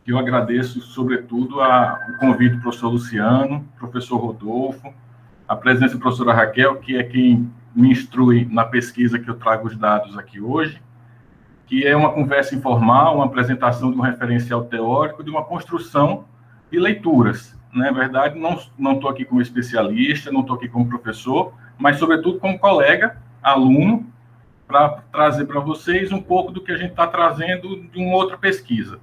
que eu agradeço, sobretudo, o convite do professor Luciano, professor Rodolfo, a presença da professora Raquel, que é quem me instrui na pesquisa que eu trago os dados aqui hoje, que é uma conversa informal, uma apresentação de um referencial teórico, de uma construção de leituras. Na verdade, não estou aqui como especialista, não estou aqui como professor, mas, sobretudo, como colega, aluno, para trazer para vocês um pouco do que a gente está trazendo de uma outra pesquisa.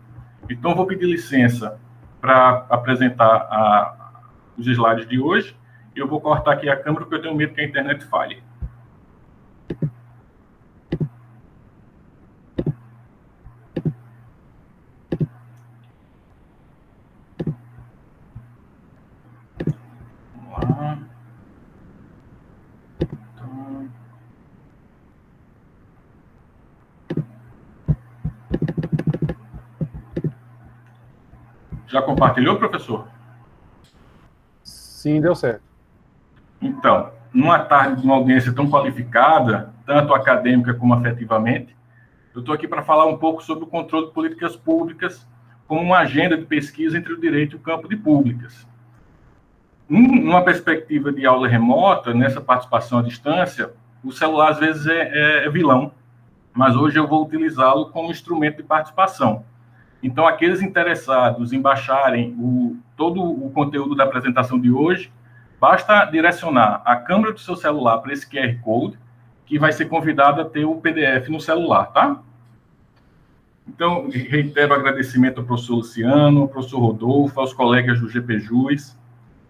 Então, vou pedir licença para apresentar os slides de hoje. Eu vou cortar aqui a câmera, porque eu tenho medo que a internet falhe. Vamos lá. Então... Já compartilhou, professor? Sim, deu certo. Então, numa tarde de uma audiência tão qualificada, tanto acadêmica como afetivamente, eu estou aqui para falar um pouco sobre o controle de políticas públicas como uma agenda de pesquisa entre o direito e o campo de públicas. Numa perspectiva de aula remota, nessa participação à distância, o celular às vezes é vilão, mas hoje eu vou utilizá-lo como instrumento de participação. Então, aqueles interessados em baixarem todo o conteúdo da apresentação de hoje, basta direcionar a câmera do seu celular para esse QR Code, que vai ser convidado a ter o PDF no celular, tá? Então, reitero o agradecimento ao professor Luciano, ao professor Rodolfo, aos colegas do GPJus.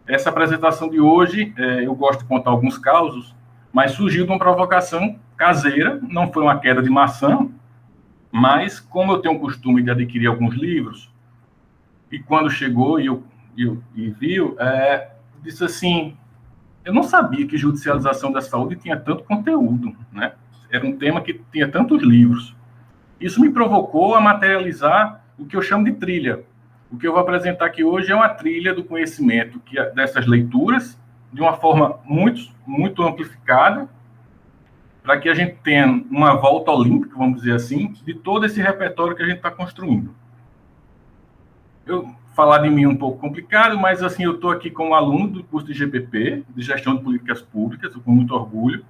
Essa apresentação de hoje, eu gosto de contar alguns causos, mas surgiu de uma provocação caseira, não foi uma queda de maçã, mas como eu tenho o costume de adquirir alguns livros, e quando chegou e viu, disse assim, eu não sabia que judicialização da saúde tinha tanto conteúdo, né? Era um tema que tinha tantos livros. Isso me provocou a materializar o que eu chamo de trilha. O que eu vou apresentar aqui hoje é uma trilha do conhecimento dessas leituras, de uma forma muito amplificada, para que a gente tenha uma volta olímpica, vamos dizer assim, de todo esse repertório que a gente está construindo. Eu falar de mim é um pouco complicado, mas assim, eu estou aqui como aluno do curso de GPP, de Gestão de Políticas Públicas, com muito orgulho.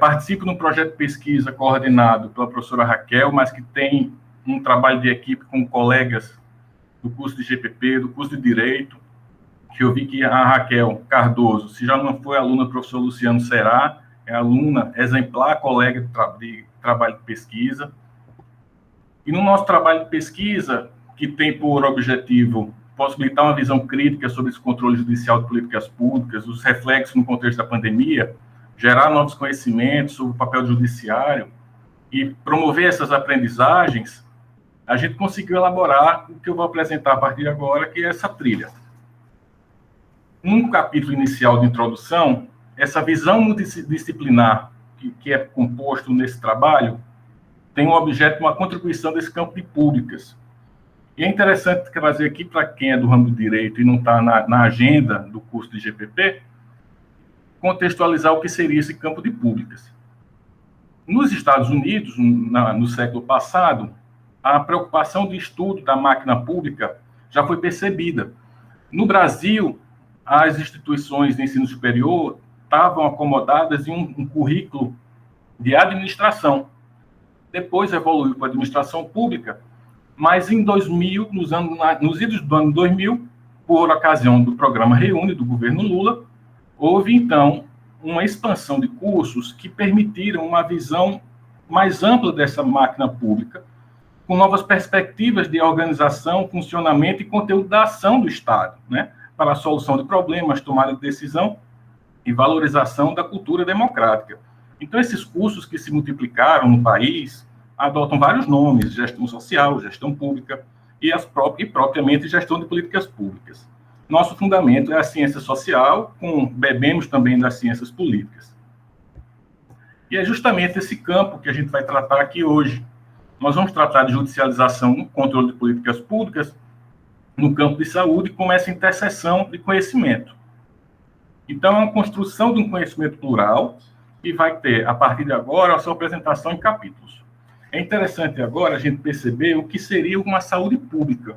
Participo de um projeto de pesquisa coordenado pela professora Raquel, mas que tem um trabalho de equipe com colegas do curso de GPP, do curso de Direito, que eu vi que a Raquel Cardoso, se já não foi aluna do professor Luciano, será, é aluna exemplar, colega de trabalho de pesquisa. E no nosso trabalho de pesquisa, que tem por objetivo possibilitar uma visão crítica sobre esse controle judicial de políticas públicas, os reflexos no contexto da pandemia, gerar novos conhecimentos sobre o papel do judiciário e promover essas aprendizagens, a gente conseguiu elaborar o que eu vou apresentar a partir de agora, que é essa trilha. No capítulo inicial de introdução, essa visão multidisciplinar que é composto nesse trabalho tem um objeto, uma contribuição desse campo de públicas. E é interessante trazer aqui, para quem é do ramo do direito e não está na agenda do curso de GPP, contextualizar o que seria esse campo de públicas. Nos Estados Unidos, no século passado, a preocupação de estudo da máquina pública já foi percebida. No Brasil, as instituições de ensino superior estavam acomodadas em um currículo de administração. Depois evoluiu para a administração pública, mas em 2000, nos idos do ano 2000, por ocasião do programa Reúne, do governo Lula, houve, então, uma expansão de cursos que permitiram uma visão mais ampla dessa máquina pública, com novas perspectivas de organização, funcionamento e conteúdo da ação do Estado, né, para a solução de problemas, tomada de decisão e valorização da cultura democrática. Então, esses cursos que se multiplicaram no país adotam vários nomes: gestão social, gestão pública e propriamente gestão de políticas públicas. Nosso fundamento é a ciência social, bebemos também das ciências políticas. E é justamente esse campo que a gente vai tratar aqui hoje. Nós vamos tratar de judicialização no controle de políticas públicas no campo de saúde, como essa interseção de conhecimento. Então, é uma construção de um conhecimento plural que vai ter, a partir de agora, a sua apresentação em capítulos. É interessante agora a gente perceber o que seria uma saúde pública.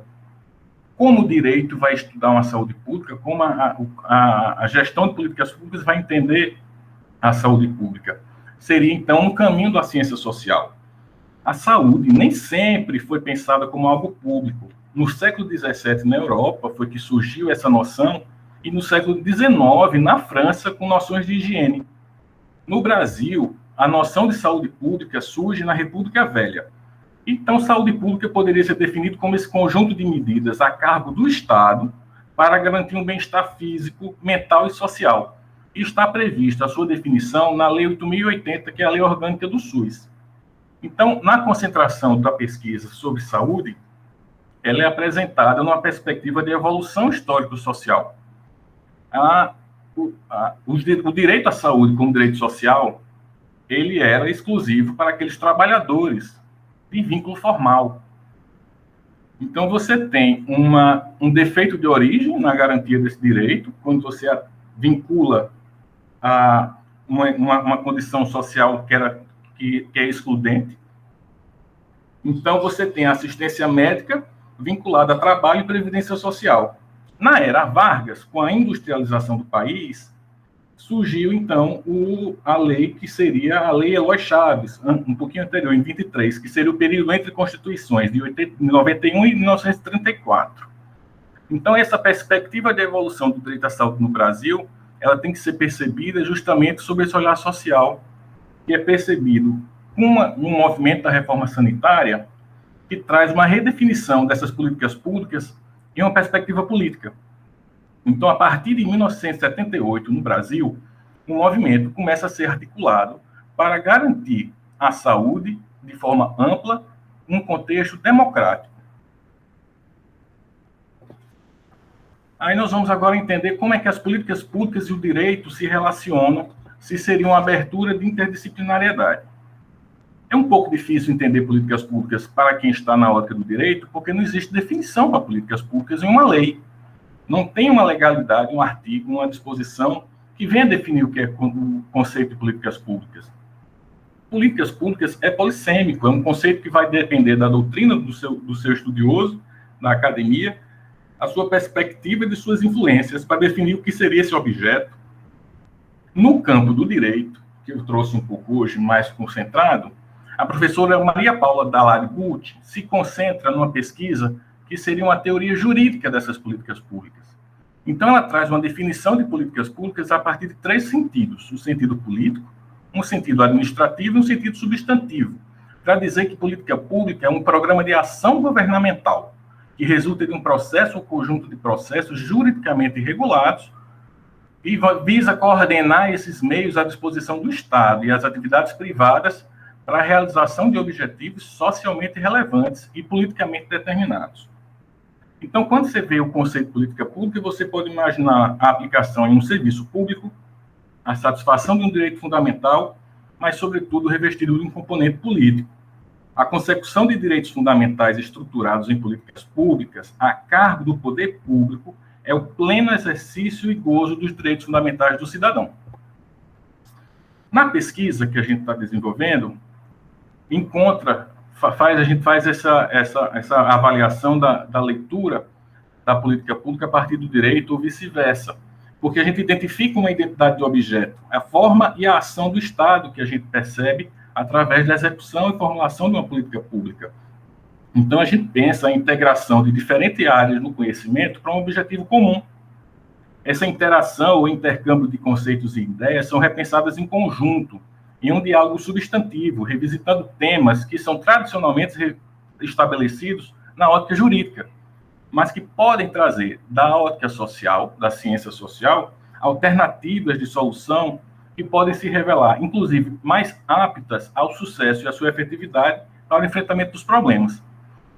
como o direito vai estudar uma saúde pública, como a gestão de políticas públicas vai entender a saúde pública. Seria, então, um caminho da ciência social. A saúde nem sempre foi pensada como algo público. No século XVII, na Europa, foi que surgiu essa noção, e no século XIX, na França, com noções de higiene. No Brasil, a noção de saúde pública surge na República Velha. Então, saúde pública poderia ser definido como esse conjunto de medidas a cargo do Estado para garantir um bem-estar físico, mental e social. E está prevista a sua definição na Lei 8.080, que é a Lei Orgânica do SUS. Então, na concentração da pesquisa sobre saúde, ela é apresentada numa perspectiva de evolução histórico-social. O direito à saúde como direito social, ele era exclusivo para aqueles trabalhadores de vínculo formal. Então, você tem um defeito de origem na garantia desse direito, quando você vincula a uma condição social que é excludente. Então, você tem a assistência médica vinculada a trabalho e previdência social. Na era Vargas, com a industrialização do país, surgiu, então, a lei que seria a Lei Eloy Chaves, um pouquinho anterior, em 23, que seria o período entre constituições, de 91 e 1934. Então, essa perspectiva de evolução do direito à saúde no Brasil, ela tem que ser percebida justamente sob esse olhar social, que é percebido num movimento da reforma sanitária que traz uma redefinição dessas políticas públicas em uma perspectiva política. Então, a partir de 1978, no Brasil, um movimento começa a ser articulado para garantir a saúde de forma ampla, num contexto democrático. Aí nós vamos agora entender como é que as políticas públicas e o direito se relacionam, se seria uma abertura de interdisciplinariedade. É um pouco difícil entender políticas públicas para quem está na ótica do direito, porque não existe definição para políticas públicas em uma lei. Não tem uma legalidade, um artigo, uma disposição que venha definir o que é o conceito de políticas públicas. Políticas públicas é polissêmico, é um conceito que vai depender da doutrina do seu estudioso, da academia, a sua perspectiva e de suas influências para definir o que seria esse objeto. No campo do direito, que eu trouxe um pouco hoje mais concentrado, a professora Maria Paula Dallari Butti se concentra numa pesquisa que seria uma teoria jurídica dessas políticas públicas. Então, ela traz uma definição de políticas públicas a partir de 3 sentidos: um sentido político, um sentido administrativo e um sentido substantivo, para dizer que política pública é um programa de ação governamental que resulta de um processo ou conjunto de processos juridicamente regulados e visa coordenar esses meios à disposição do Estado e as atividades privadas para a realização de objetivos socialmente relevantes e politicamente determinados. Então, quando você vê o conceito de política pública, você pode imaginar a aplicação em um serviço público, a satisfação de um direito fundamental, mas, sobretudo, revestido de um componente político. A consecução de direitos fundamentais estruturados em políticas públicas a cargo do poder público é o pleno exercício e gozo dos direitos fundamentais do cidadão. Na pesquisa que a gente está desenvolvendo, a gente faz essa avaliação da leitura da política pública a partir do direito ou vice-versa, porque a gente identifica uma identidade de objeto, a forma e a ação do Estado que a gente percebe através da execução e formulação de uma política pública. Então, a gente pensa a integração de diferentes áreas do conhecimento para um objetivo comum. Essa interação ou intercâmbio de conceitos e ideias são repensadas em conjunto, em um diálogo substantivo, revisitando temas que são tradicionalmente estabelecidos na ótica jurídica, mas que podem trazer da ótica social, da ciência social, alternativas de solução que podem se revelar, inclusive, mais aptas ao sucesso e à sua efetividade para o enfrentamento dos problemas.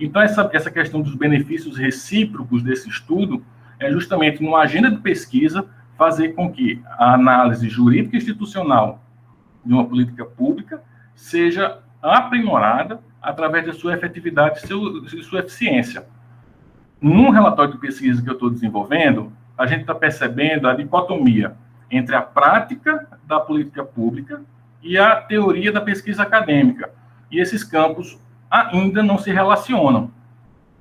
Então, essa questão dos benefícios recíprocos desse estudo é justamente, numa agenda de pesquisa, fazer com que a análise jurídica institucional de uma política pública seja aprimorada através da sua efetividade e sua eficiência. Num relatório de pesquisa que eu estou desenvolvendo, a gente está percebendo a dicotomia entre a prática da política pública e a teoria da pesquisa acadêmica. E esses campos ainda não se relacionam.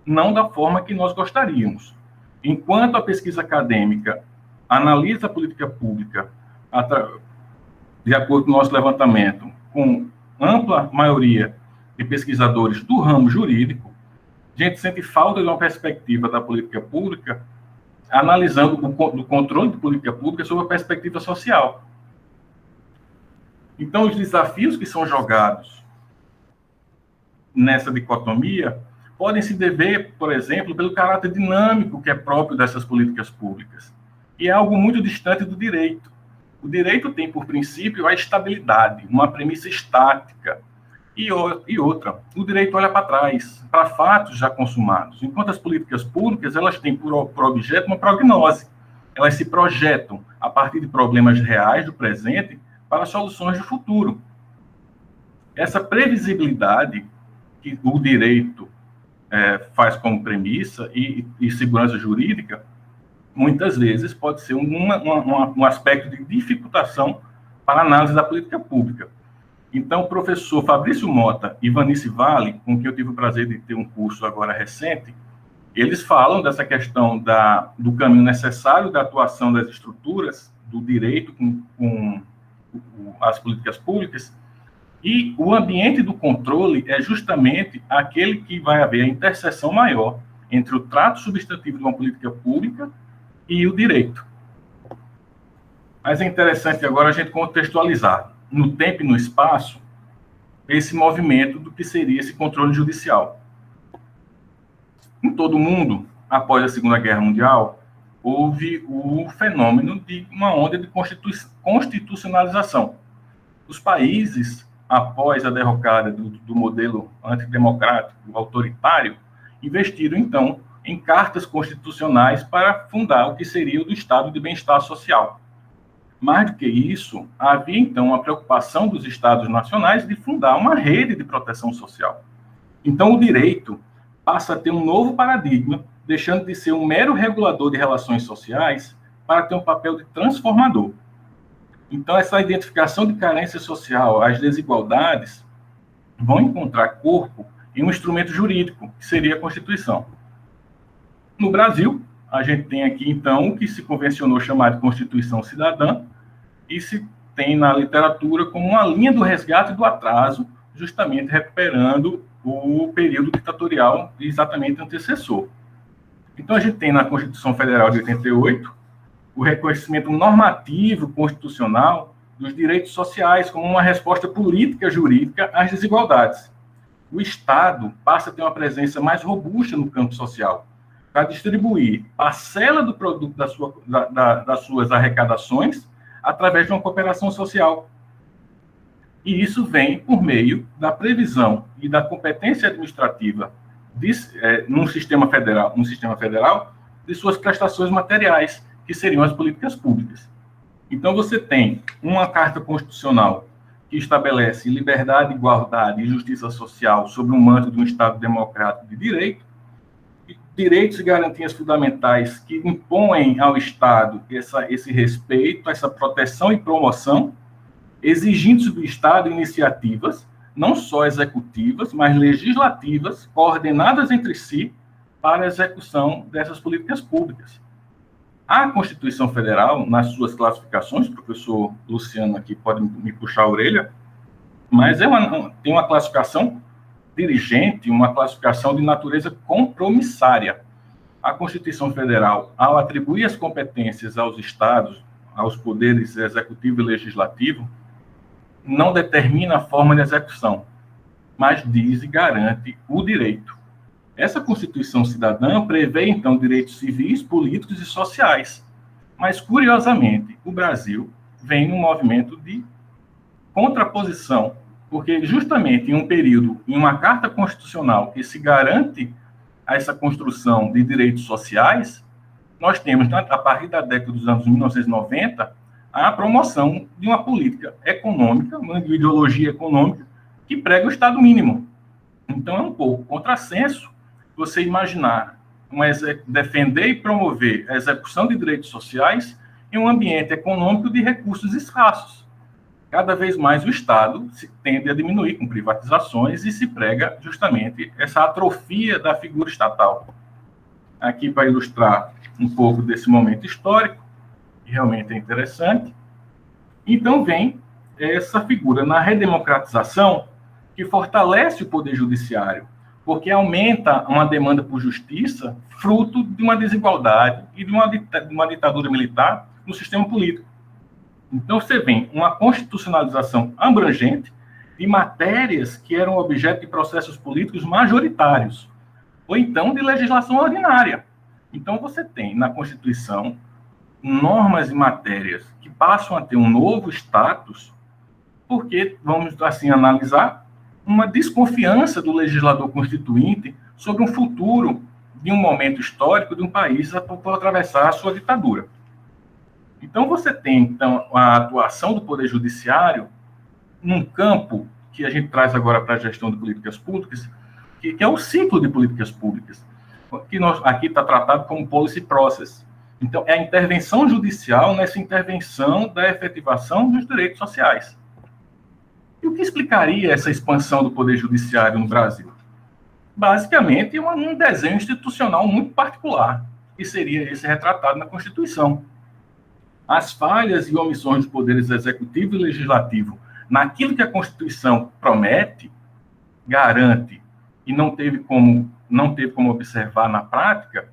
não da forma que nós gostaríamos. Enquanto a pesquisa acadêmica analisa a política pública, de acordo com o nosso levantamento, com ampla maioria de pesquisadores do ramo jurídico, a gente sente falta de uma perspectiva da política pública, analisando o controle de política pública sob a perspectiva social. Então, os desafios que são jogados nessa dicotomia podem se dever, por exemplo, pelo caráter dinâmico que é próprio dessas políticas públicas. E é algo muito distante do direito. O direito tem, por princípio, a estabilidade, uma premissa estática. E outra, o direito olha para trás, para fatos já consumados, enquanto as políticas públicas elas têm por objeto uma prognose. Elas se projetam a partir de problemas reais do presente para soluções do futuro. Essa previsibilidade que o direito faz como premissa e segurança jurídica, muitas vezes pode ser um aspecto de dificultação para a análise da política pública. Então, o professor Fabrício Mota e Vanice Vale, com quem eu tive o prazer de ter um curso agora recente, eles falam dessa questão do caminho necessário da atuação das estruturas do direito com as políticas públicas, e o ambiente do controle é justamente aquele que vai haver a interseção maior entre o trato substantivo de uma política pública e o direito. Mas é interessante agora a gente contextualizar, no tempo e no espaço, esse movimento do que seria esse controle judicial. Em todo o mundo, após a Segunda Guerra Mundial, houve o fenômeno de uma onda de constitucionalização. Os países, após a derrocada do modelo antidemocrático, autoritário, investiram, então, em cartas constitucionais para fundar o que seria o do Estado de Bem-Estar Social. Mais do que isso, havia, então, a preocupação dos Estados nacionais de fundar uma rede de proteção social. Então, o direito passa a ter um novo paradigma, deixando de ser um mero regulador de relações sociais para ter um papel de transformador. Então, essa identificação de carência social, as desigualdades, vão encontrar corpo em um instrumento jurídico, que seria a Constituição. No Brasil, a gente tem aqui, então, o que se convencionou chamar de Constituição Cidadã, e se tem na literatura como uma linha do resgate do atraso, justamente recuperando o período ditatorial exatamente antecessor. Então, a gente tem na Constituição Federal de 88 o reconhecimento normativo constitucional dos direitos sociais como uma resposta política jurídica às desigualdades. O Estado passa a ter uma presença mais robusta no campo social, para distribuir parcela do produto das suas arrecadações através de uma cooperação social. E isso vem por meio da previsão e da competência administrativa num sistema federal, de suas prestações materiais, que seriam as políticas públicas. Então, você tem uma Carta Constitucional que estabelece liberdade, igualdade e justiça social sob o manto de um Estado democrático de direito, direitos e garantias fundamentais que impõem ao Estado esse respeito, essa proteção e promoção, exigindo do Estado iniciativas, não só executivas, mas legislativas, coordenadas entre si para a execução dessas políticas públicas. A Constituição Federal, nas suas classificações, o professor Luciano aqui pode me puxar a orelha, mas tem uma classificação dirigente, uma classificação de natureza compromissária. A Constituição Federal, ao atribuir as competências aos estados, aos poderes executivo e legislativo, não determina a forma de execução, mas diz e garante o direito. Essa Constituição Cidadã prevê, então, direitos civis, políticos e sociais. Mas, curiosamente, o Brasil vem num movimento de contraposição, porque justamente em um período, em uma Carta Constitucional que se garante a essa construção de direitos sociais, nós temos, a partir da década dos anos 1990, a promoção de uma política econômica, uma ideologia econômica, que prega o Estado mínimo. Então, é um pouco contrassenso você imaginar defender e promover a execução de direitos sociais em um ambiente econômico de recursos escassos. cada vez mais o Estado se tende a diminuir com privatizações e se prega justamente essa atrofia da figura estatal. Aqui, para ilustrar um pouco desse momento histórico, que realmente é interessante, então vem essa figura na redemocratização que fortalece o poder judiciário, porque aumenta uma demanda por justiça fruto de uma desigualdade e de uma ditadura militar no sistema político. Então, você vem uma constitucionalização abrangente de matérias que eram objeto de processos políticos majoritários, ou então de legislação ordinária. Então, você tem na Constituição normas e matérias que passam a ter um novo status, porque, vamos assim analisar, uma desconfiança do legislador constituinte sobre um futuro de um momento histórico de um país a atravessar a sua ditadura. Então, você tem, então, a atuação do Poder Judiciário num campo que a gente traz agora para a gestão de políticas públicas, que é o ciclo de políticas públicas, que aqui está tratado como policy process. Então, é a intervenção judicial nessa intervenção da efetivação dos direitos sociais. E o que explicaria essa expansão do Poder Judiciário no Brasil? Basicamente, um desenho institucional muito particular, que seria esse retratado na Constituição. As falhas e omissões dos poderes executivo e legislativo naquilo que a Constituição promete, garante e não teve como observar na prática,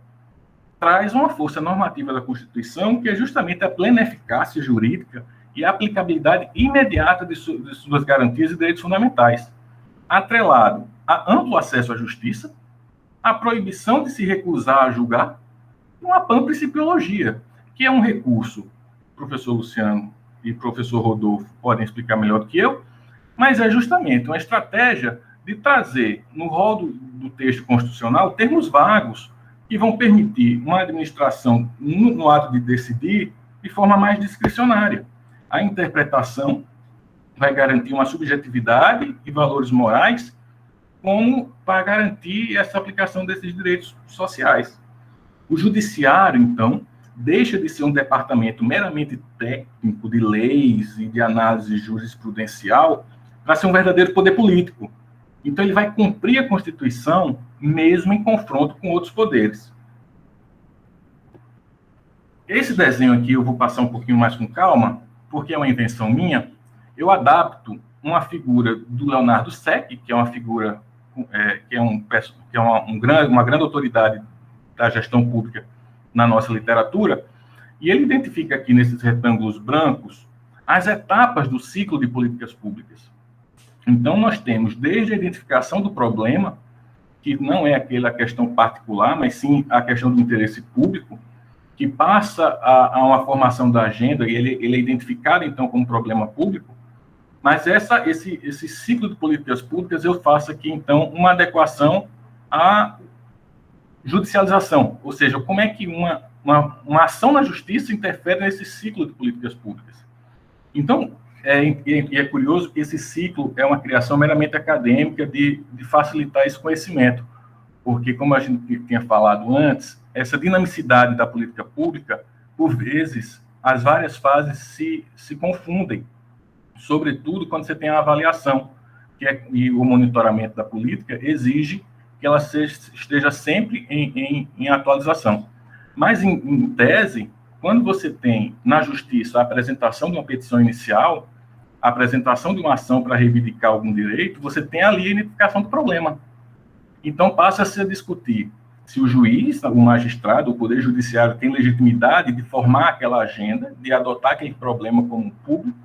traz uma força normativa da Constituição que é justamente a plena eficácia jurídica e a aplicabilidade imediata de suas garantias e direitos fundamentais, atrelado a amplo acesso à justiça, a proibição de se recusar a julgar e uma panprincipiologia, que é um recurso, o professor Luciano e o professor Rodolfo podem explicar melhor do que eu, mas é justamente uma estratégia de trazer no rol do texto constitucional termos vagos que vão permitir uma administração no ato de decidir de forma mais discricionária. A interpretação vai garantir uma subjetividade e valores morais como para garantir essa aplicação desses direitos sociais. O judiciário, então, deixa de ser um departamento meramente técnico de leis e de análise jurisprudencial para ser um verdadeiro poder político. Então, ele vai cumprir a Constituição mesmo em confronto com outros poderes. Esse desenho aqui eu vou passar um pouquinho mais com calma, porque é uma invenção minha. Eu adapto uma figura do Leonardo Secchi, que é uma figura, uma grande autoridade da gestão pública na nossa literatura, e ele identifica aqui nesses retângulos brancos as etapas do ciclo de políticas públicas. Então, nós temos desde a identificação do problema, que não é aquela questão particular, mas sim a questão do interesse público, que passa a uma formação da agenda, e ele é identificado, então, como problema público, mas esse ciclo de políticas públicas eu faço aqui, então, uma adequação à judicialização, ou seja, como é que uma ação na justiça interfere nesse ciclo de políticas públicas. Então, é curioso que esse ciclo é uma criação meramente acadêmica de facilitar esse conhecimento, porque, como a gente tinha falado antes, essa dinamicidade da política pública, por vezes, as várias fases se confundem, sobretudo quando você tem a avaliação, e o monitoramento da política exige que ela esteja sempre em atualização. Mas, em tese, quando você tem na justiça a apresentação de uma petição inicial, a apresentação de uma ação para reivindicar algum direito, você tem ali a identificação do problema. Então, passa-se a discutir se o juiz, o magistrado, o Poder Judiciário tem legitimidade de formar aquela agenda, de adotar aquele problema como público,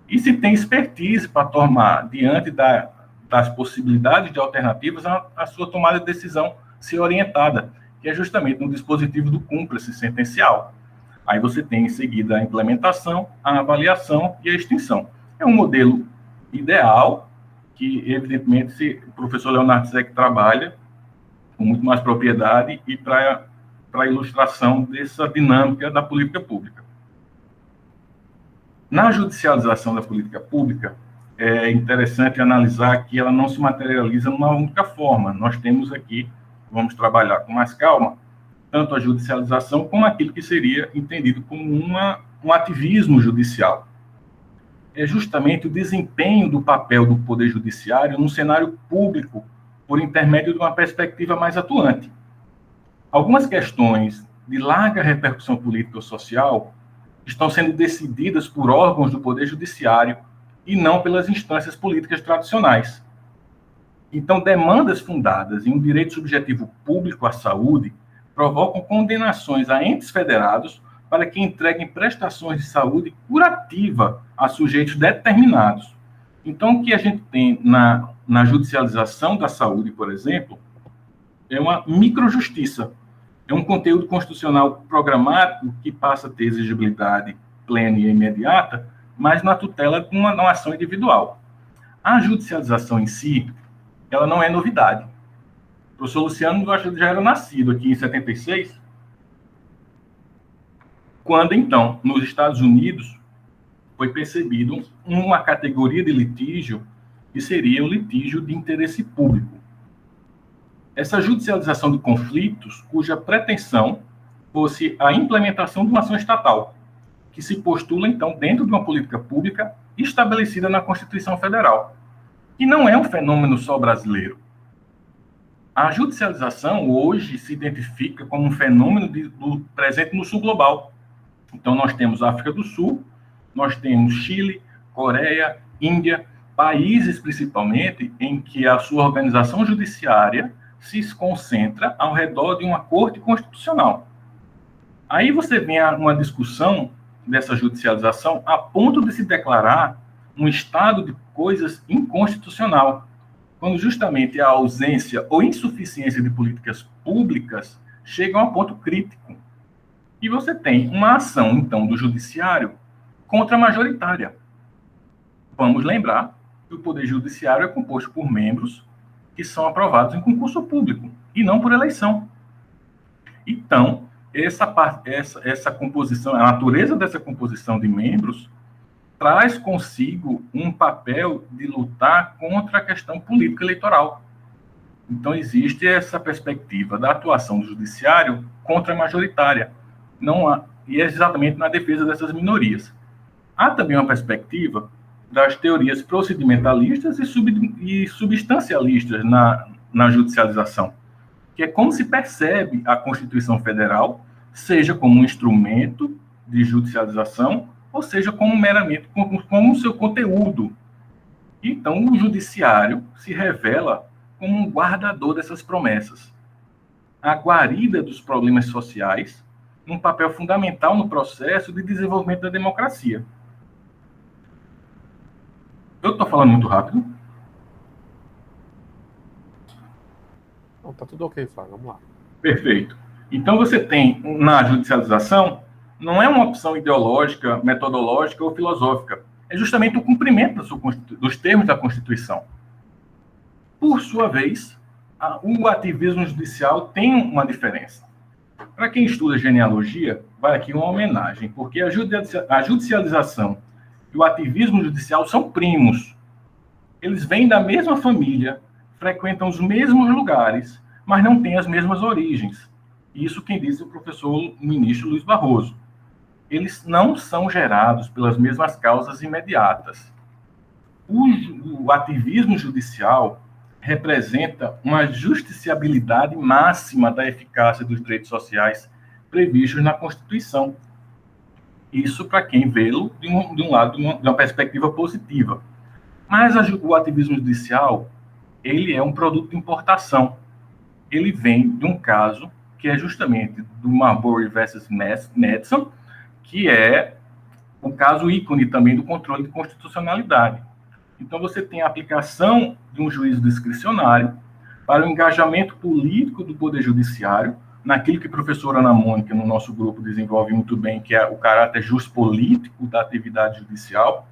e se tem expertise para tomar, diante das possibilidades de alternativas, a sua tomada de decisão ser orientada, que é justamente no dispositivo do cúmplice sentencial. Aí você tem em seguida a implementação, a avaliação e a extinção. É um modelo ideal que, evidentemente, o professor Leonardo Secchi trabalha com muito mais propriedade e para a ilustração dessa dinâmica da política pública. Na judicialização da política pública, é interessante analisar que ela não se materializa numa única forma. Nós temos aqui, vamos trabalhar com mais calma, tanto a judicialização como aquilo que seria entendido como um ativismo judicial. é justamente o desempenho do papel do Poder Judiciário no cenário público, por intermédio de uma perspectiva mais atuante. Algumas questões de larga repercussão política ou social estão sendo decididas por órgãos do Poder Judiciário e não pelas instâncias políticas tradicionais. Então, demandas fundadas em um direito subjetivo público à saúde provocam condenações a entes federados para que entreguem prestações de saúde curativa a sujeitos determinados. Então, o que a gente tem na judicialização da saúde, por exemplo, é uma microjustiça. É um conteúdo constitucional programático que passa a ter exigibilidade plena e imediata, mas na tutela de uma ação individual. A judicialização em si, ela não é novidade. O professor Luciano, eu acho que já era nascido aqui em 76, quando, então, nos Estados Unidos, foi percebido uma categoria de litígio que seria o litígio de interesse público. Essa judicialização de conflitos, cuja pretensão fosse a implementação de uma ação estatal, que se postula, então, dentro de uma política pública estabelecida na Constituição Federal. E não é um fenômeno só brasileiro. A judicialização hoje se identifica como um fenômeno presente no sul global. Então, nós temos África do Sul, nós temos Chile, Coreia, Índia, países principalmente em que a sua organização judiciária se concentra ao redor de uma corte constitucional. Aí você vem a uma discussão dessa judicialização a ponto de se declarar um estado de coisas inconstitucional, quando justamente a ausência ou insuficiência de políticas públicas chegam a um ponto crítico. E você tem uma ação, então, do judiciário contra a majoritária. Vamos lembrar que o Poder Judiciário é composto por membros que são aprovados em concurso público e não por eleição. Então, essa composição, a natureza dessa composição de membros traz consigo um papel de lutar contra a questão política eleitoral. Então, existe essa perspectiva da atuação do judiciário contra a majoritária, e é exatamente na defesa dessas minorias. Há também uma perspectiva das teorias procedimentalistas e substancialistas na judicialização, que é como se percebe a Constituição Federal, seja como um instrumento de judicialização, ou seja, como meramente como seu conteúdo. Então, o judiciário se revela como um guardador dessas promessas, a guarida dos problemas sociais, um papel fundamental no processo de desenvolvimento da democracia. Eu estou falando muito rápido? Não, tá tudo ok, Flávio, vamos lá. Perfeito. Então, você tem, na judicialização, não é uma opção ideológica, metodológica ou filosófica. É justamente o cumprimento dos termos da Constituição. Por sua vez, o ativismo judicial tem uma diferença. Para quem estuda genealogia, vai aqui uma homenagem, porque a judicialização e o ativismo judicial são primos. Eles vêm da mesma família, frequentam os mesmos lugares, mas não têm as mesmas origens. Isso quem diz é o professor ministro Luiz Barroso. Eles não são gerados pelas mesmas causas imediatas. O ativismo judicial representa uma justiciabilidade máxima da eficácia dos direitos sociais previstos na Constituição. Isso para quem vê-lo de um lado, de uma perspectiva positiva. Mas o ativismo judicial, ele é um produto de importação. Ele vem de um caso que é justamente do Marbury versus Madison, que é um caso ícone também do controle de constitucionalidade. Então, você tem a aplicação de um juízo discricionário para o engajamento político do Poder Judiciário, naquilo que a professora Ana Mônica, no nosso grupo, desenvolve muito bem, que é o caráter justo-político da atividade judicial.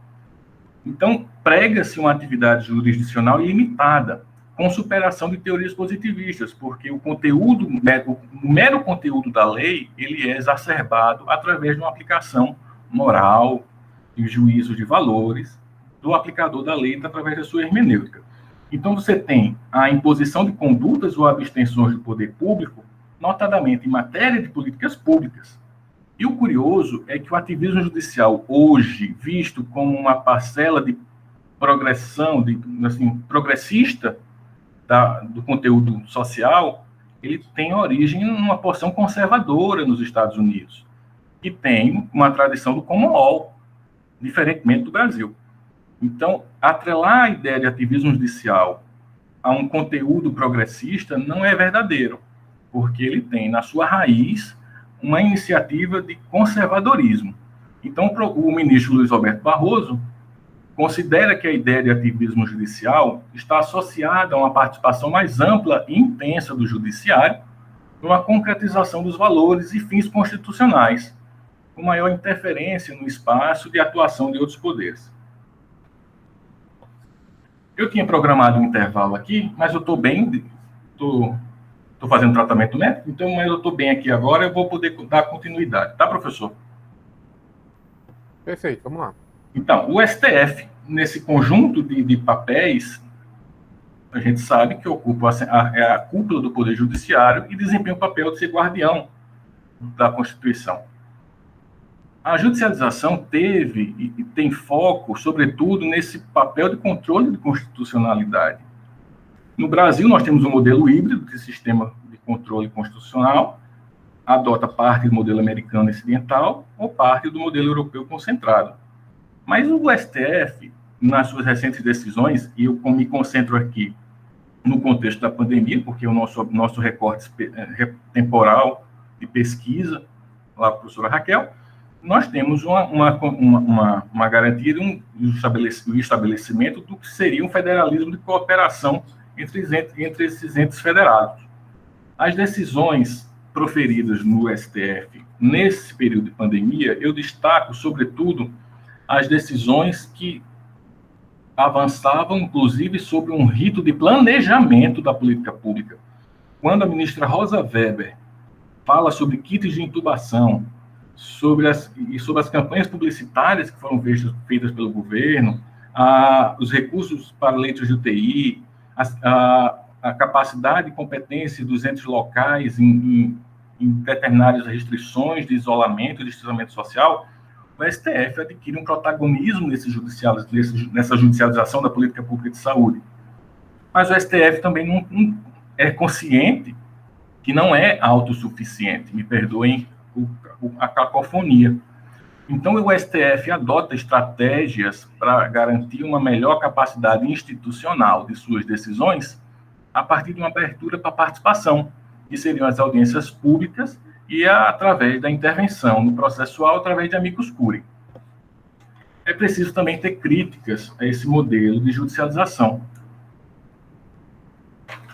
Então, prega-se uma atividade jurisdicional ilimitada, com superação de teorias positivistas, porque o mero conteúdo da lei, ele é exacerbado através de uma aplicação moral e juízo de valores do aplicador da lei através da sua hermenêutica. Então, você tem a imposição de condutas ou abstenções do poder público, notadamente em matéria de políticas públicas. E o curioso é que o ativismo judicial, hoje, visto como uma parcela de progressão, progressista do conteúdo social, ele tem origem numa porção conservadora nos Estados Unidos, que tem uma tradição do common law, diferentemente do Brasil. Então, atrelar a ideia de ativismo judicial a um conteúdo progressista não é verdadeiro, porque ele tem na sua raiz uma iniciativa de conservadorismo. Então, o ministro Luiz Roberto Barroso considera que a ideia de ativismo judicial está associada a uma participação mais ampla e intensa do judiciário numa concretização dos valores e fins constitucionais, com maior interferência no espaço de atuação de outros poderes. Eu tinha programado um intervalo aqui, mas eu estou bem, estou fazendo tratamento médico, então mas eu estou bem aqui agora, eu vou poder dar continuidade, tá, professor? Perfeito, vamos lá. Então, o STF, nesse conjunto de papéis, a gente sabe que ocupa a cúpula do Poder Judiciário e desempenha o papel de ser guardião da Constituição. A judicialização teve e tem foco, sobretudo, nesse papel de controle de constitucionalidade. No Brasil, nós temos um modelo híbrido de sistema de controle constitucional, adota parte do modelo americano ocidental ou parte do modelo europeu concentrado. Mas o STF, nas suas recentes decisões, e eu me concentro aqui no contexto da pandemia, porque o nosso recorte temporal de pesquisa, lá a professora Raquel, nós temos uma garantia de um estabelecimento do que seria um federalismo de cooperação entre esses entes federados. As decisões proferidas no STF nesse período de pandemia, eu destaco, sobretudo, as decisões que avançavam, inclusive, sobre um rito de planejamento da política pública. Quando a ministra Rosa Weber fala sobre kits de intubação, sobre as campanhas publicitárias que foram feitas pelo governo, os recursos para leitos de UTI, a capacidade e competência dos entes locais em determinar as restrições de isolamento e distanciamento social, o STF adquire um protagonismo nessa judicialização da política pública de saúde. Mas o STF também não é consciente que não é autossuficiente, me perdoem a cacofonia. Então, o STF adota estratégias para garantir uma melhor capacidade institucional de suas decisões a partir de uma abertura para participação, que seriam as audiências públicas e através da intervenção no processual através de amicus curiae. É preciso também ter críticas a esse modelo de judicialização.